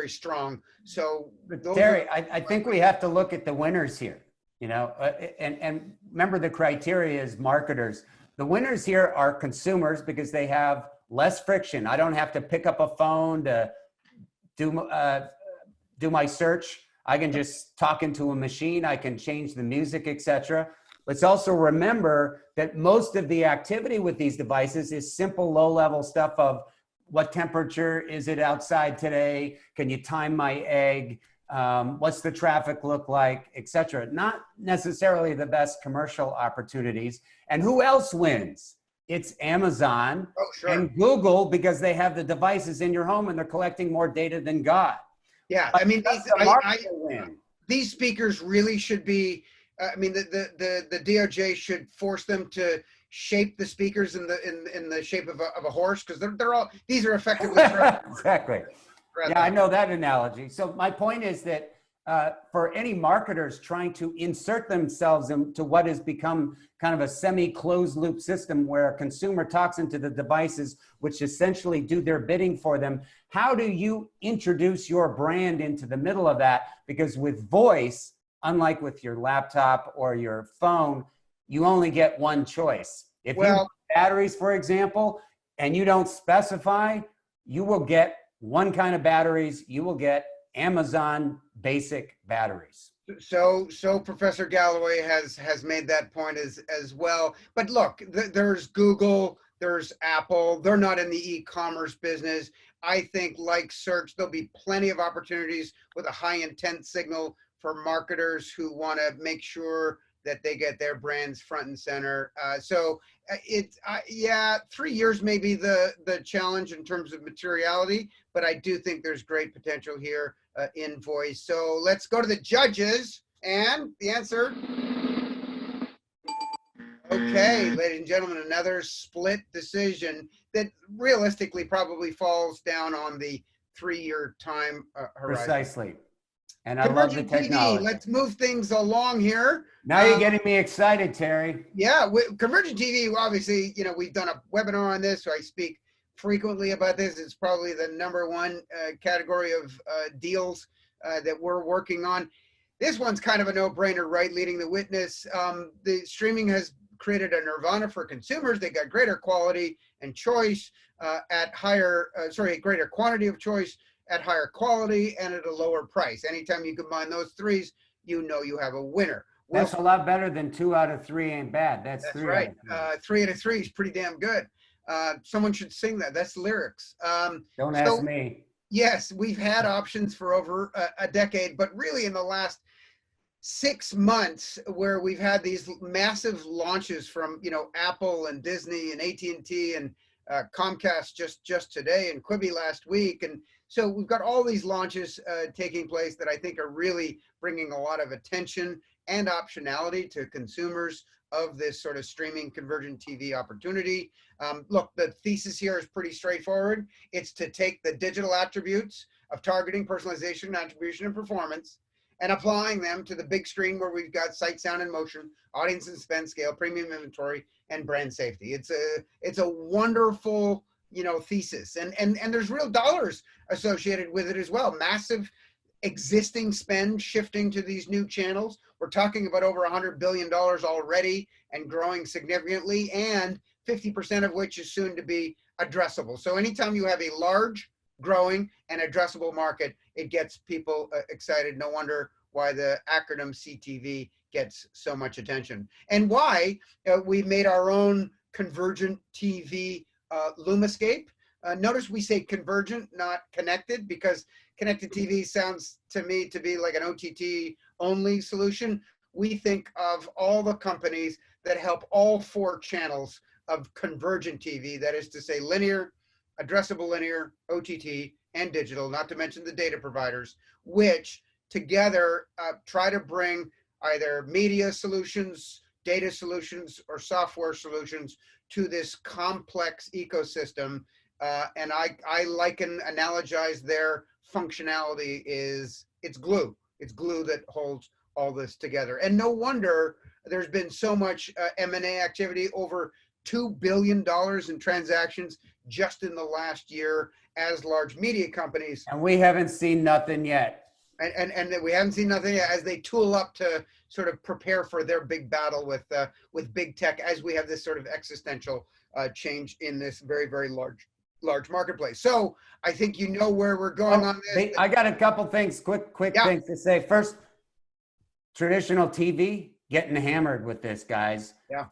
strong. So Terry, I think we have to look at the winners here, you know, and remember the criteria is marketers. The winners here are consumers because they have less friction. I don't have to pick up a phone to do my search. I can just talk into a machine. I can change the music, etc. Let's also remember that most of the activity with these devices is simple, low-level stuff of what temperature is it outside today? Can you time my egg? What's the traffic look like, et cetera. Not necessarily the best commercial opportunities. And who else wins? It's Amazon and Google, because they have the devices in your home and they're collecting more data than God. Yeah, But I mean, win. These speakers really should be, I mean, the DOJ should force them to shape the speakers in the shape of a horse, because they're all, these are effectively exactly. Yeah, I know that analogy. So my point is that for any marketers trying to insert themselves into what has become kind of a semi-closed loop system where a consumer talks into the devices, which essentially do their bidding for them, how do you introduce your brand into the middle of that? Because with voice, unlike with your laptop or your phone, you only get one choice. If you have batteries, for example, and you don't specify, you will get one kind of batteries. You will get Amazon basic batteries. So Professor Galloway has made that point as well. But look, there's Google, there's Apple. They're not in the e-commerce business. I think, like search, there'll be plenty of opportunities with a high intent signal for marketers who want to make sure that they get their brands front and center. Yeah, 3 years may be the challenge in terms of materiality, but I do think there's great potential here in voice. So let's go to the judges, and the answer. Okay, ladies and gentlemen, another split decision that realistically probably falls down on the 3-year time horizon. Precisely. And I love the technology. TV, let's move things along here. Now you're getting me excited, Terry. Yeah, Convergent TV, obviously, you know, we've done a webinar on this, so I speak frequently about this. It's probably the #1 category of deals that we're working on. This one's kind of a no-brainer, right? Leading the witness. The streaming has created a nirvana for consumers. They got greater quality and choice at greater quantity of choice at higher quality and at a lower price. Anytime you combine those threes, you know you have a winner. That's a lot better than 2 out of 3 ain't bad. That's 3 right. out of 3. 3 out of 3 is pretty damn good. Someone should sing that. That's the lyrics. Don't ask me. Yes, we've had options for over a decade, but really in the last 6 months, where we've had these massive launches from, you know, Apple and Disney and AT&T and Comcast just today, and Quibi last week. And so we've got all these launches taking place that I think are really bringing a lot of attention and optionality to consumers of this sort of streaming convergent TV opportunity. Look, the thesis here is pretty straightforward. It's to take the digital attributes of targeting, personalization, attribution, and performance, and applying them to the big screen where we've got sight, sound, and motion, audience and spend scale, premium inventory, and brand safety. It's a wonderful, you know, thesis, and there's real dollars associated with it as well. Massive existing spend shifting to these new channels. We're talking about over $100 billion already and growing significantly, and 50% of which is soon to be addressable. So anytime you have a large, growing, and addressable market, it gets people excited. No wonder why the acronym CTV gets so much attention, and why we made our own convergent TV LUMAscape. Notice we say convergent, not connected, because connected TV sounds to me to be like an OTT only solution. We think of all the companies that help all 4 channels of convergent TV, that is to say linear, addressable linear, OTT, and digital, not to mention the data providers, which together try to bring either media solutions, data solutions, or software solutions to this complex ecosystem. And I analogize their functionality is it's glue. It's glue that holds all this together. And no wonder there's been so much M&A activity, over $2 billion in transactions just in the last year as large media companies. And we haven't seen nothing yet. And we haven't seen nothing yet as they tool up to sort of prepare for their big battle with big tech, as we have this sort of existential change in this very, very large marketplace. So I think you know where we're going on this. I got a couple things, quick things to say. First, traditional TV getting hammered with this, guys. Yeah.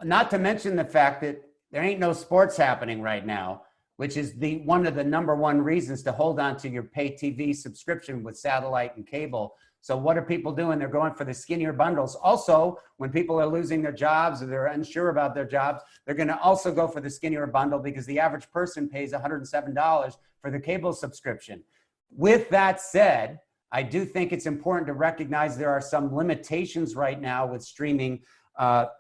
Not to mention the fact that there ain't no sports happening right now. which is one of the #1 reasons to hold on to your pay TV subscription with satellite and cable. So what are people doing? They're going for the skinnier bundles. Also, when people are losing their jobs or they're unsure about their jobs, they're going to also go for the skinnier bundle because the average person pays $107 for the cable subscription. With that said, I do think it's important to recognize there are some limitations right now with streaming.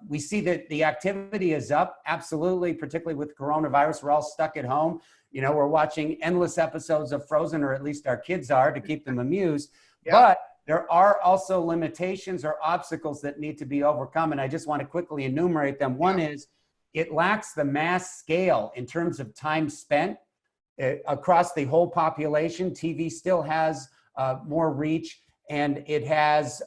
We see that the activity is up, absolutely, particularly with coronavirus. We're all stuck at home. You know, we're watching endless episodes of Frozen, or at least our kids are, to keep them amused. Yeah. But there are also limitations or obstacles that need to be overcome. And I just want to quickly enumerate them. One is it lacks the mass scale in terms of time spent across the whole population. TV still has more reach, and it has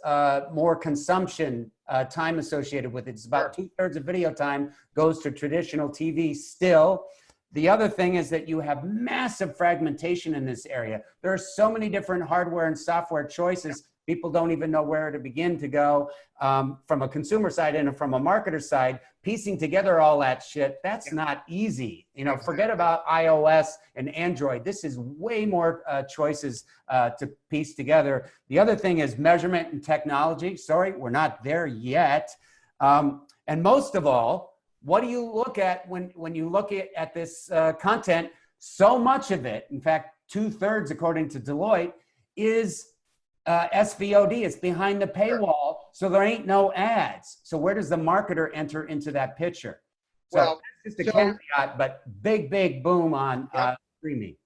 more consumption time associated with it. It's about 2/3 of video time goes to traditional TV still. The other thing is that you have massive fragmentation in this area. There are so many different hardware and software choices. People don't even know where to begin to go from a consumer side and from a marketer side. Piecing together all that shit, that's not easy. You know, forget about iOS and Android. This is way more choices to piece together. The other thing is measurement and technology. Sorry, we're not there yet. And most of all, what do you look at when you look at this content? So much of it, in fact, 2/3 according to Deloitte, is SVOD. It's behind the paywall, so there ain't no ads. So where does the marketer enter into that picture? So Well, that's just a caveat, but big boom on streaming.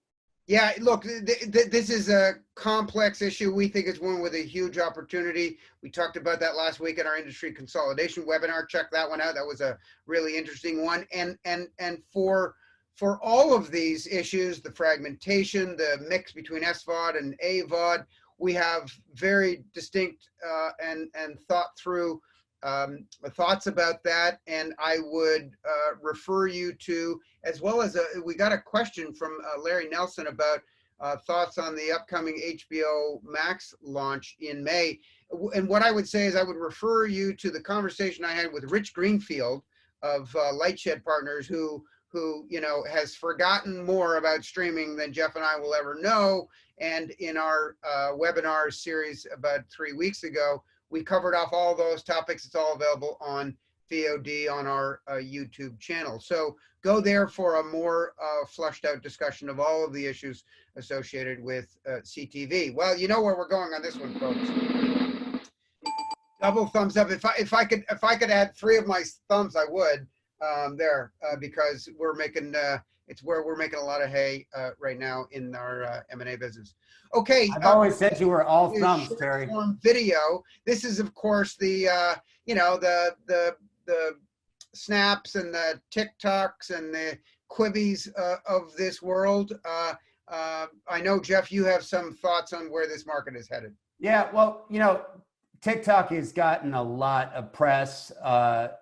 Yeah, look, this is a complex issue. We think it's one with a huge opportunity. We talked about that last week in our industry consolidation webinar. Check that one out. That was a really interesting one. And for all of these issues, the fragmentation, the mix between SVOD and AVOD, we have very distinct and thought through thoughts about that. And I would refer you to, as well as we got a question from Larry Nelson about thoughts on the upcoming HBO Max launch in May. And what I would say is I would refer you to the conversation I had with Rich Greenfield of Lightshed Partners, who you know has forgotten more about streaming than Geoff and I will ever know. And in our webinar series about 3 weeks ago, we covered off all those topics. It's all available on VOD on our YouTube channel. So go there for a more fleshed out discussion of all of the issues associated with CTV. Well, you know where we're going on this one, folks. Double thumbs up. If I could add 3 of my thumbs, I would because we're making it's where we're making a lot of hay right now in our M&A business. Okay. I've always said you were all thumbs, Terry. Video. This is, of course, the you know, the snaps and the TikToks and the Quibbies of this world. I know, Geoff, you have some thoughts on where this market is headed. Yeah, well, you know, TikTok has gotten a lot of press,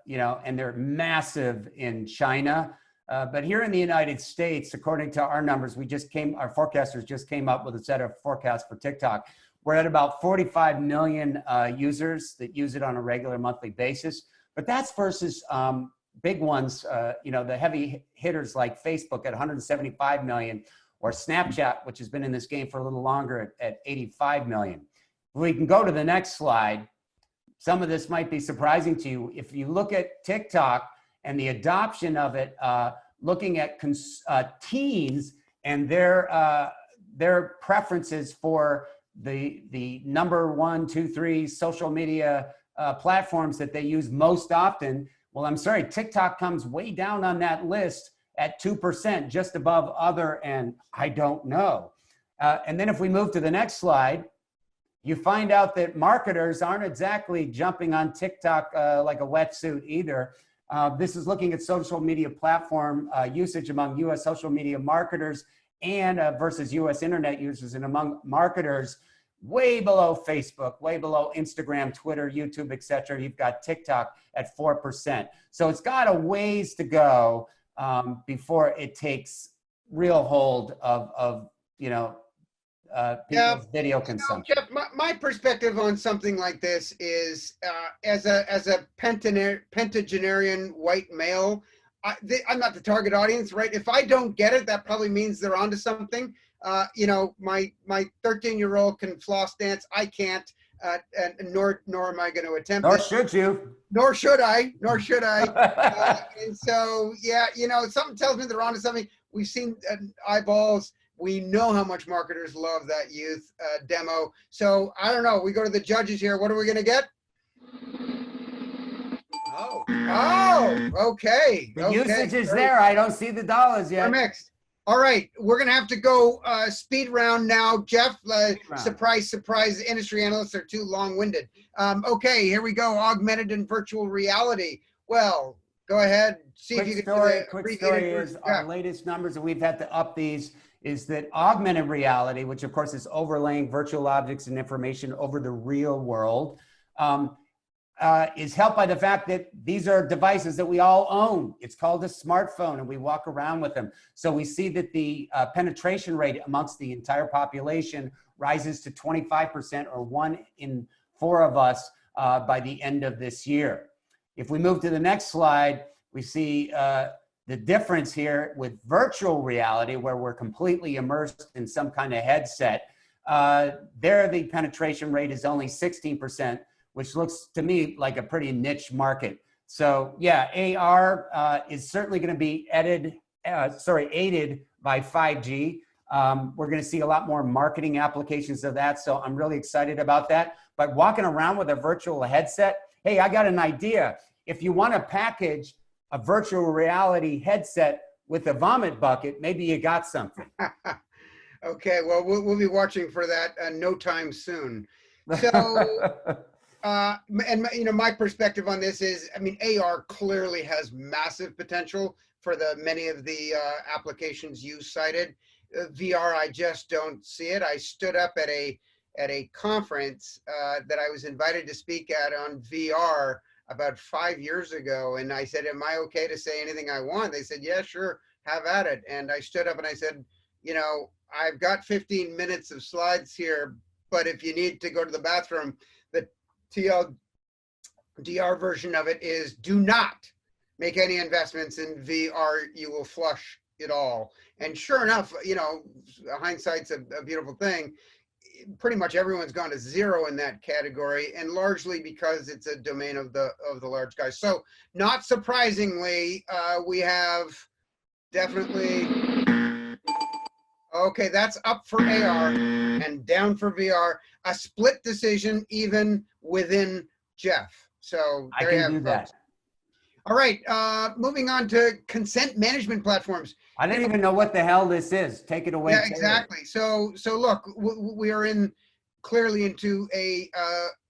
you know, and they're massive in China. But here in the United States, according to our numbers, our forecasters just came up with a set of forecasts for TikTok. We're at about 45 million users that use it on a regular monthly basis. But that's versus big ones, you know, the heavy hitters like Facebook at 175 million, or Snapchat, which has been in this game for a little longer at 85 million. We can go to the next slide. Some of this might be surprising to you. If you look at TikTok and the adoption of it, looking at teens and their preferences for the number 1, 2, 3 social media platforms that they use most often. Well, I'm sorry, TikTok comes way down on that list at 2%, just above other, and I don't know. And then if we move to the next slide, you find out that marketers aren't exactly jumping on TikTok like a wetsuit either. This is looking at social media platform usage among US social media marketers and versus US internet users, and among marketers, way below Facebook, way below Instagram, Twitter, YouTube, etc. You've got TikTok at 4%. So it's got a ways to go before it takes real hold of you know, people's video consumption. Geoff, my perspective on something like this is, as a pentagenarian white male, I'm not the target audience, right? If I don't get it, that probably means they're onto something. You know, my 13-year-old can floss dance. I can't, and nor am I going to attempt Nor it. should you. Nor should I. Nor should I. And so, yeah, you know, something tells me they're onto something. We've seen eyeballs. We know how much marketers love that youth demo. So I don't know. We go to the judges here. What are we going to get? Oh, okay. The okay. usage is there. I don't see the dollars yet. We're mixed. All right, we're gonna have to go speed round now. Geoff, surprise, surprise, industry analysts are too long-winded. Okay, here we go, augmented and virtual reality. Well, go ahead, see if you can do the quick story is our latest numbers, and we've had to up these, is that augmented reality, which of course is overlaying virtual objects and information over the real world, is helped by the fact that these are devices that we all own. It's called a smartphone, and we walk around with them. So we see that the penetration rate amongst the entire population rises to 25%, or 1 in 4 of us by the end of this year. If we move to the next slide, we see the difference here with virtual reality, where we're completely immersed in some kind of headset. There, the penetration rate is only 16%, which looks to me like a pretty niche market. So yeah, AR is certainly going to be aided by 5G. We're going to see a lot more marketing applications of that. So I'm really excited about that. But walking around with a virtual headset, hey, I got an idea. If you want to package a virtual reality headset with a vomit bucket, maybe you got something. Okay, well, we'll be watching for that no time soon. So, and you know, my perspective on this is, I mean, AR clearly has massive potential for the many of the applications you cited. VR, I just don't see it. I stood up at a conference that I was invited to speak at on VR about 5 years ago, and I said, "Am I okay to say anything I want?" They said, "Yeah, sure, have at it." And I stood up and I said, "You know, I've got 15 minutes of slides here, but if you need to go to the bathroom, the TLDR version of it is do not make any investments in VR. You will flush it all." And sure enough, you know, hindsight's a beautiful thing. Pretty much everyone's gone to zero in that category, and largely because it's a domain of the large guys. So not surprisingly, we have definitely, okay, that's up for AR and down for VR. A split decision even within Geoff. So there I you can have do it, that. All right, moving on to consent management platforms. I didn't even know what the hell this is. Take it away. Yeah, exactly. So look, we are clearly into a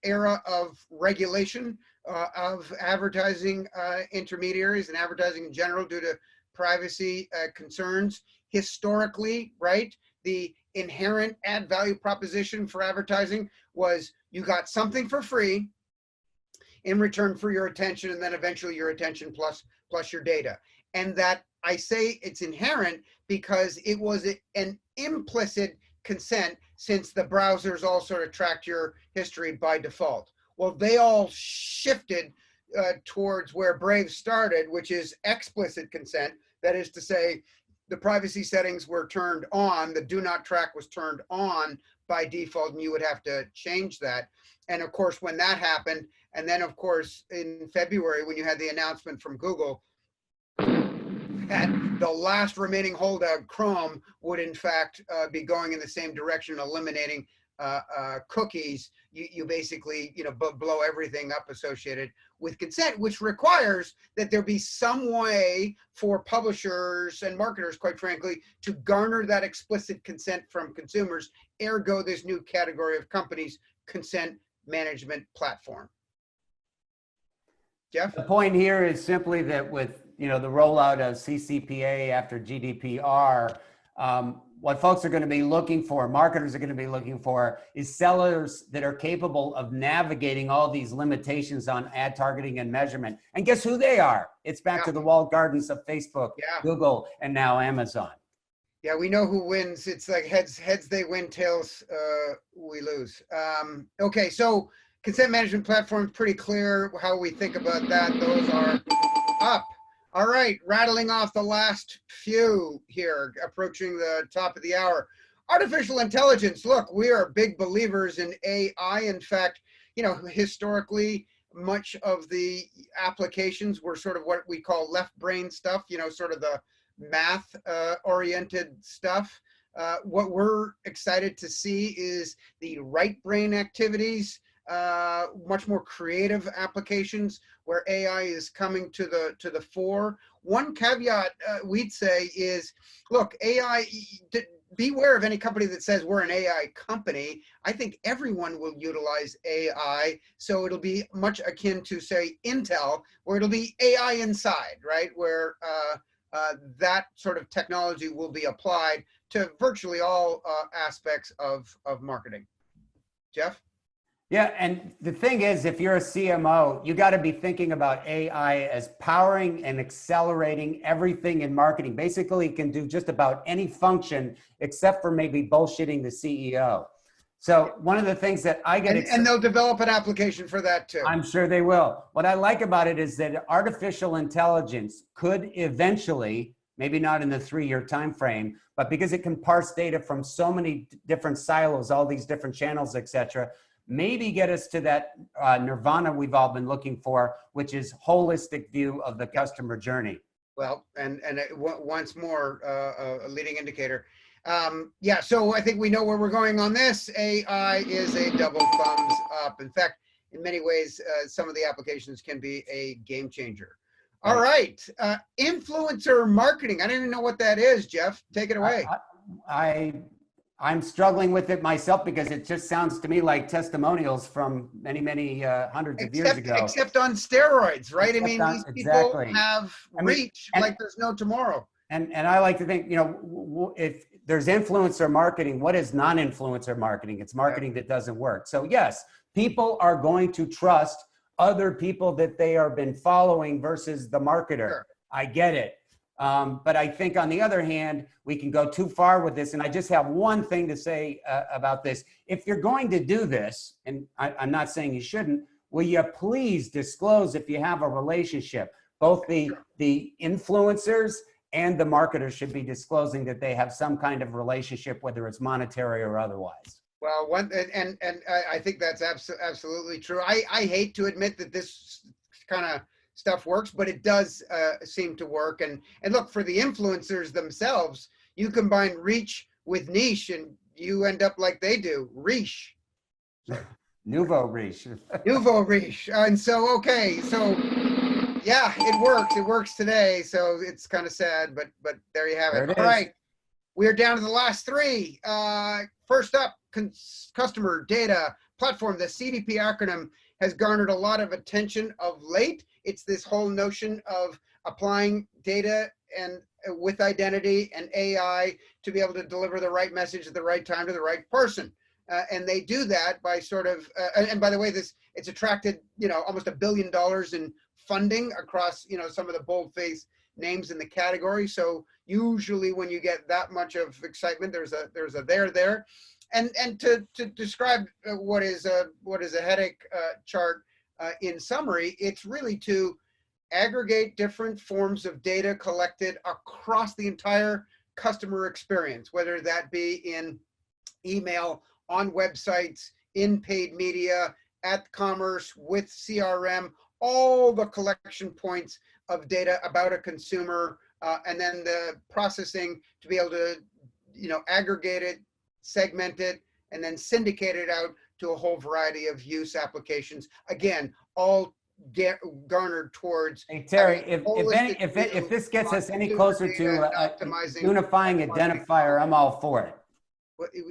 era of regulation of advertising intermediaries and advertising in general due to privacy concerns. Historically, right, the inherent add value proposition for advertising was you got something for free in return for your attention, and then eventually your attention plus your data. And that, I say it's inherent because it was an implicit consent, since the browsers all sort of tracked your history by default. Well, they all shifted towards where Brave started, which is explicit consent. That is to say, the privacy settings were turned on, the do not track was turned on by default, and you would have to change that. And of course, when that happened, and then of course in February, when you had the announcement from Google that the last remaining holdout, Chrome, would in fact be going in the same direction, eliminating cookies, you basically, you know, blow everything up associated with consent, which requires that there be some way for publishers and marketers, quite frankly, to garner that explicit consent from consumers. Ergo, this new category of companies, consent management platform. Geoff? The point here is simply that with, you know, the rollout of CCPA after GDPR, what folks are going to be looking for, marketers are going to be looking for, is sellers that are capable of navigating all these limitations on ad targeting and measurement. And guess who they are? It's back to the walled gardens of Facebook, Google, and now Amazon. Yeah, we know who wins. It's like heads they win, tails we lose. Okay, so consent management platform, pretty clear how we think about that. Those are up. All right, rattling off the last few here, approaching the top of the hour. Artificial intelligence. Look, we are big believers in AI. In fact, historically, much of the applications were sort of what we call left brain stuff, sort of the math oriented stuff. What we're excited to see is the right brain activities, much more creative applications where AI is coming to the fore. One caveat we'd say is, look, AI, beware of any company that says we're an AI company. I think everyone will utilize AI. So it'll be much akin to, say, Intel, where it'll be AI inside, right? Where that sort of technology will be applied to virtually all aspects of marketing. Geoff? Yeah, and the thing is, if you're a CMO, you got to be thinking about AI as powering and accelerating everything in marketing. Basically, it can do just about any function except for maybe bullshitting the CEO. So one of the things that I get and they'll develop an application for that too. I'm sure they will. What I like about it is that artificial intelligence could eventually, maybe not in the 3-year time frame, but because it can parse data from so many different silos, all these different channels, et cetera, maybe get us to that nirvana we've all been looking for, which is holistic view of the customer journey. Well, and once more, a leading indicator. Yeah, so I think we know where we're going on this. AI is a double thumbs up. In fact, in many ways, some of the applications can be a game changer. All right, influencer marketing. I don't even know what that is, Geoff. Take it away. I'm struggling with it myself because it just sounds to me like testimonials from many hundreds of years ago. Except on steroids, right? These people have reach like there's no tomorrow. And I like to think, if there's influencer marketing, what is non-influencer marketing? It's marketing that doesn't work. So yes, people are going to trust other people that they have been following versus the marketer. Sure. I get it. But I think on the other hand, we can go too far with this. And I just have one thing to say about this. If you're going to do this, and I'm not saying you shouldn't, will you please disclose if you have a relationship? Both the influencers and the marketers should be disclosing that they have some kind of relationship, whether it's monetary or otherwise. Well, and I think that's absolutely true. I hate to admit that this kind of stuff works, but it does seem to work. And look, for the influencers themselves, you combine reach with niche and you end up like they do, riche. Nouveau riche. Nouveau riche. And so, okay, so yeah, it works. It works today. So it's kind of sad, but there you have it. All right, we're down to the last three. First up, customer data platform. The CDP acronym has garnered a lot of attention of late. It's this whole notion of applying data and with identity and AI to be able to deliver the right message at the right time to the right person. And they do that by sort of, and by the way, it's attracted, almost $1 billion in funding across, some of the boldface names in the category. So usually when you get that much of excitement, there's a there. And to describe what is a headache chart in summary, it's really to aggregate different forms of data collected across the entire customer experience, whether that be in email, on websites, in paid media, at commerce, with CRM, all the collection points of data about a consumer, and then the processing to be able to, aggregate it, segment it, and then syndicate it out to a whole variety of use applications. Again, all garnered towards. Hey, Terry, if this gets us any closer to a unifying identifier, I'm all for it.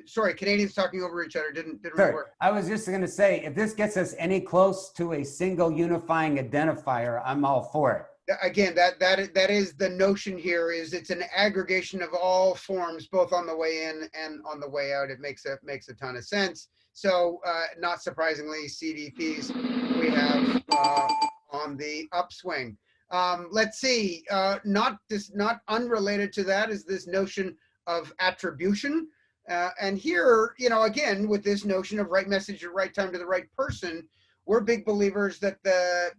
Sorry, Canadians talking over each other didn't sure. really work. I was just going to say, if this gets us any close to a single unifying identifier, I'm all for it. Again, that is the notion here. Is it's an aggregation of all forms, both on the way in and on the way out. It makes a ton of sense. So, not surprisingly, CDPs we have on the upswing. Let's see. Not unrelated to that is this notion of attribution. And here, again, with this notion of right message at right time to the right person, we're big believers that the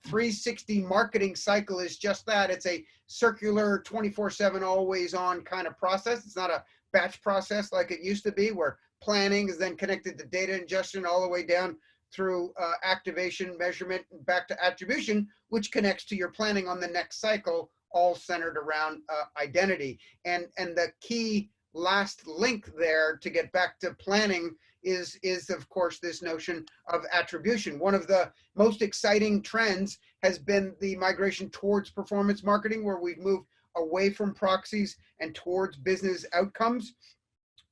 360 marketing cycle is just that. It's a circular 24/7 always on kind of process. It's not a batch process like it used to be, where planning is then connected to data ingestion all the way down through activation, measurement, and back to attribution, which connects to your planning on the next cycle, all centered around identity. And the key last link there to get back to planning is of course this notion of attribution. One of the most exciting trends has been the migration towards performance marketing, where we've moved away from proxies and towards business outcomes.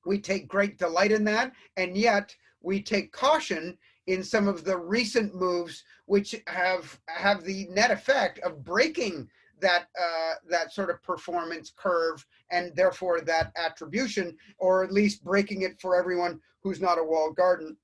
We take great delight in that, and yet we take caution in some of the recent moves, which have the net effect of breaking that sort of performance curve, and therefore that attribution, or at least breaking it for everyone who's not a walled garden,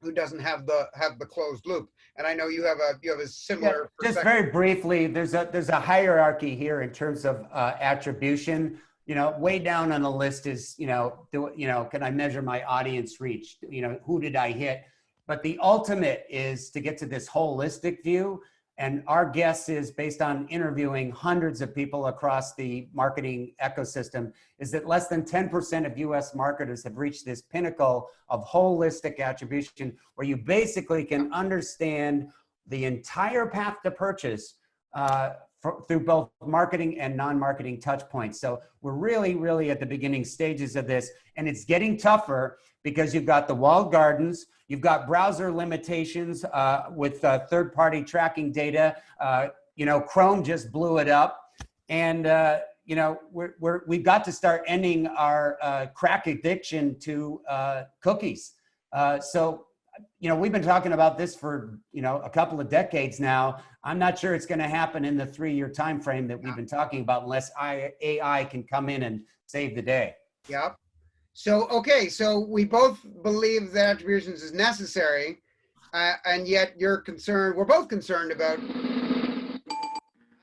who doesn't have the closed loop. And I know you have a similar perspective. Just very briefly, there's a hierarchy here in terms of attribution. You know, way down on the list is, can I measure my audience reach? You know, who did I hit? But the ultimate is to get to this holistic view. And our guess is, based on interviewing hundreds of people across the marketing ecosystem, is that less than 10% of US marketers have reached this pinnacle of holistic attribution, where you basically can understand the entire path to purchase through both marketing and non-marketing touch points. So we're really, really at the beginning stages of this, and it's getting tougher because you've got the walled gardens, you've got browser limitations with third-party tracking data. Chrome just blew it up, and we've got to start ending our crack addiction to cookies. We've been talking about this for a couple of decades now. I'm not sure it's going to happen in the 3-year time frame that we've been talking about, unless AI can come in and save the day. Yep. So we both believe that attributions is necessary, and yet you're concerned. We're both concerned about.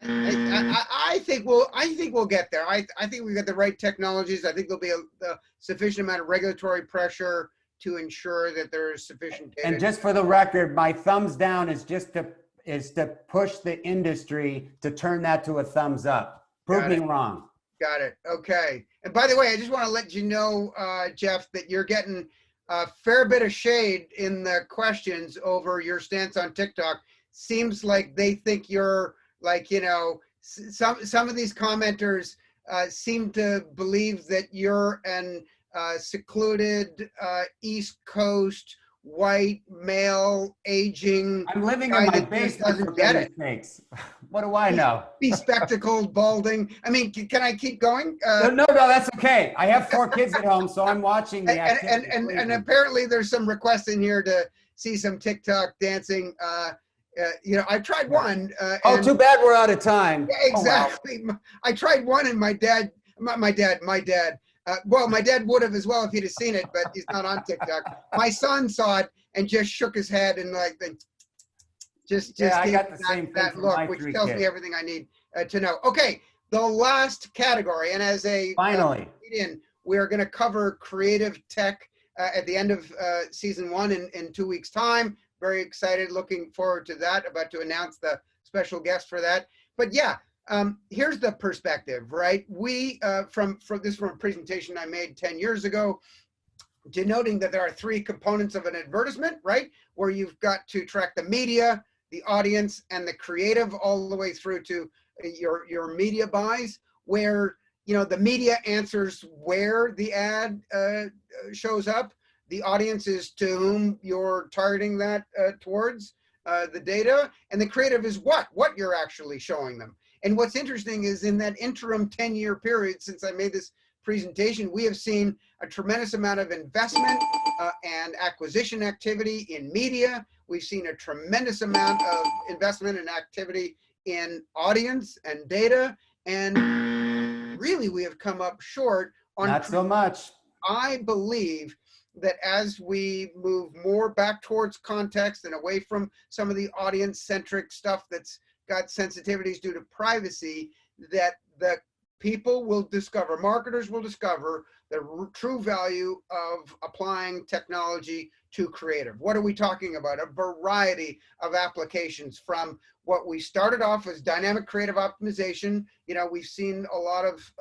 I think we'll get there. I think we've got the right technologies. I think there'll be a sufficient amount of regulatory pressure to ensure that there is sufficient data. And just for the record, my thumbs down is to push the industry to turn that to a thumbs up. Prove me wrong. Got it. Okay. And by the way, I just want to let you know, Geoff, that you're getting a fair bit of shade in the questions over your stance on TikTok. Seems like they think you're like, some of these commenters seem to believe that you're an secluded East Coast white male aging. I'm living in my basement, for goodness sakes. What do I know? Bespectacled, balding. I mean, can I keep going? No, that's okay. I have 4 kids at home, so I'm watching the activity. And apparently there's some requests in here to see some TikTok dancing. I tried one. Too bad we're out of time. Yeah, exactly. Oh, wow. I tried one, and my dad. Well, my dad would have as well if he'd have seen it, but he's not on TikTok. My son saw it and just shook his head and just I got the same that look, which tells me everything I need to know. Okay, the last category, and as a finally, we are going to cover creative tech at the end of season 1 in 2 weeks' time. Very excited, looking forward to that. About to announce the special guest for that. But yeah. Here's the perspective, right? We, from a presentation I made 10 years ago, denoting that there are 3 components of an advertisement, right? Where you've got to track the media, the audience, and the creative, all the way through to your media buys, where, the media answers where the ad shows up. The audience is to whom you're targeting that towards, the data, and the creative is what you're actually showing them. And what's interesting is, in that interim 10-year period since I made this presentation, we have seen a tremendous amount of investment and acquisition activity in media. We've seen a tremendous amount of investment and activity in audience and data. And really, we have come up short on. Not so much. I believe that as we move more back towards context and away from some of the audience-centric stuff that's got sensitivities due to privacy, that the people will discover, marketers will discover the true value of applying technology to creative. What are we talking about? A variety of applications, from what we started off as dynamic creative optimization. You know, we've seen a lot of,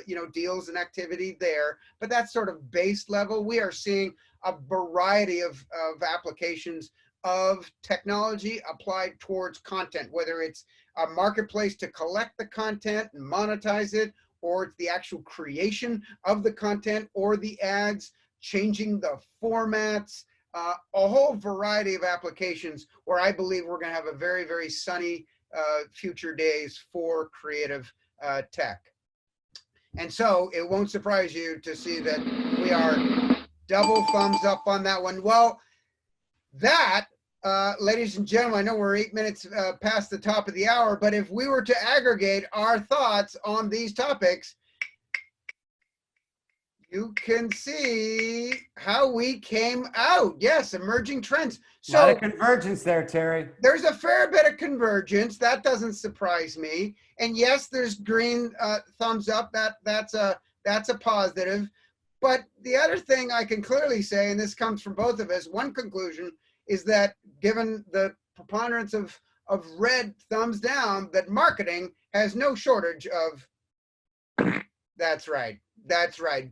you know, deals and activity there, but that's sort of base level. We are seeing a variety of applications of technology applied towards content, whether it's a marketplace to collect the content and monetize it, or it's the actual creation of the content, or the ads, changing the formats, a whole variety of applications where I believe we're going to have a very, very sunny future days for creative tech. And so it won't surprise you to see that we are double thumbs up on that one. Well, that, ladies and gentlemen, I know we're 8 minutes past the top of the hour, but if we were to aggregate our thoughts on these topics, you can see how we came out. Yes, emerging trends. So a lot of convergence there, Terry. There's a fair bit of convergence. That doesn't surprise me. And yes, there's green thumbs up. That's a positive. But the other thing I can clearly say, and this comes from both of us, one conclusion is that given the preponderance of red thumbs down, that marketing has no shortage of, that's right,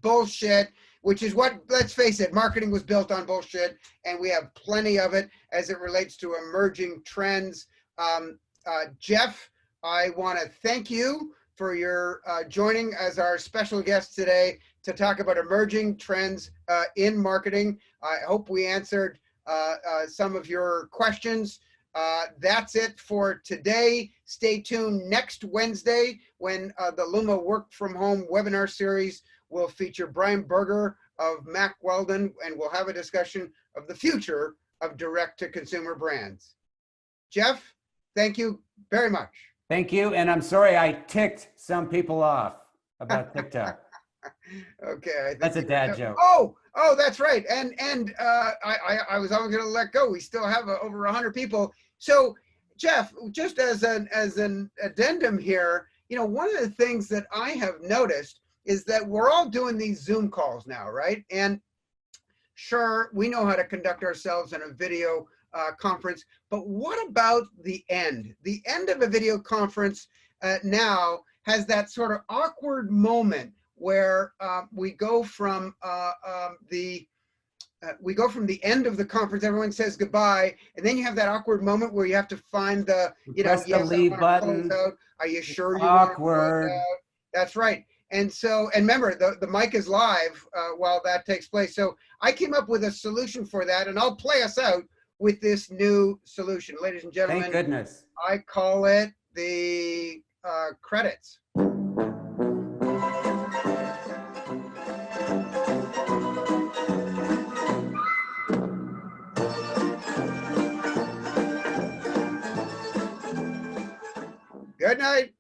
bullshit, which is what, let's face it, marketing was built on bullshit, and we have plenty of it as it relates to emerging trends. Geoff, I want to thank you for your joining as our special guest today to talk about emerging trends in marketing. I hope we answered some of your questions. That's it for today. Stay tuned next Wednesday when the LUMA Work From Home webinar series will feature Brian Berger of Mack Weldon, and we'll have a discussion of the future of direct-to-consumer brands. Geoff, thank you very much. Thank you, and I'm sorry I ticked some people off about TikTok. Okay, That's a dad joke. Oh, that's right. And I was always going to let go. We still have over 100 people. So, Geoff, just as an addendum here, you know, one of the things that I have noticed is that we're all doing these Zoom calls now, right? And sure, we know how to conduct ourselves in a video conference, but what about the end? The end of a video conference now has that sort of awkward moment where we go from the end of the conference, everyone says goodbye, and then you have that awkward moment where you have to find the, you know, press the leave button. Are you sure you awkward. want to close out? That's right. And so, and remember, the mic is live while that takes place. So I came up with a solution for that, and I'll play us out with this new solution. Ladies and gentlemen, Thank goodness. I call it the credits. Good night.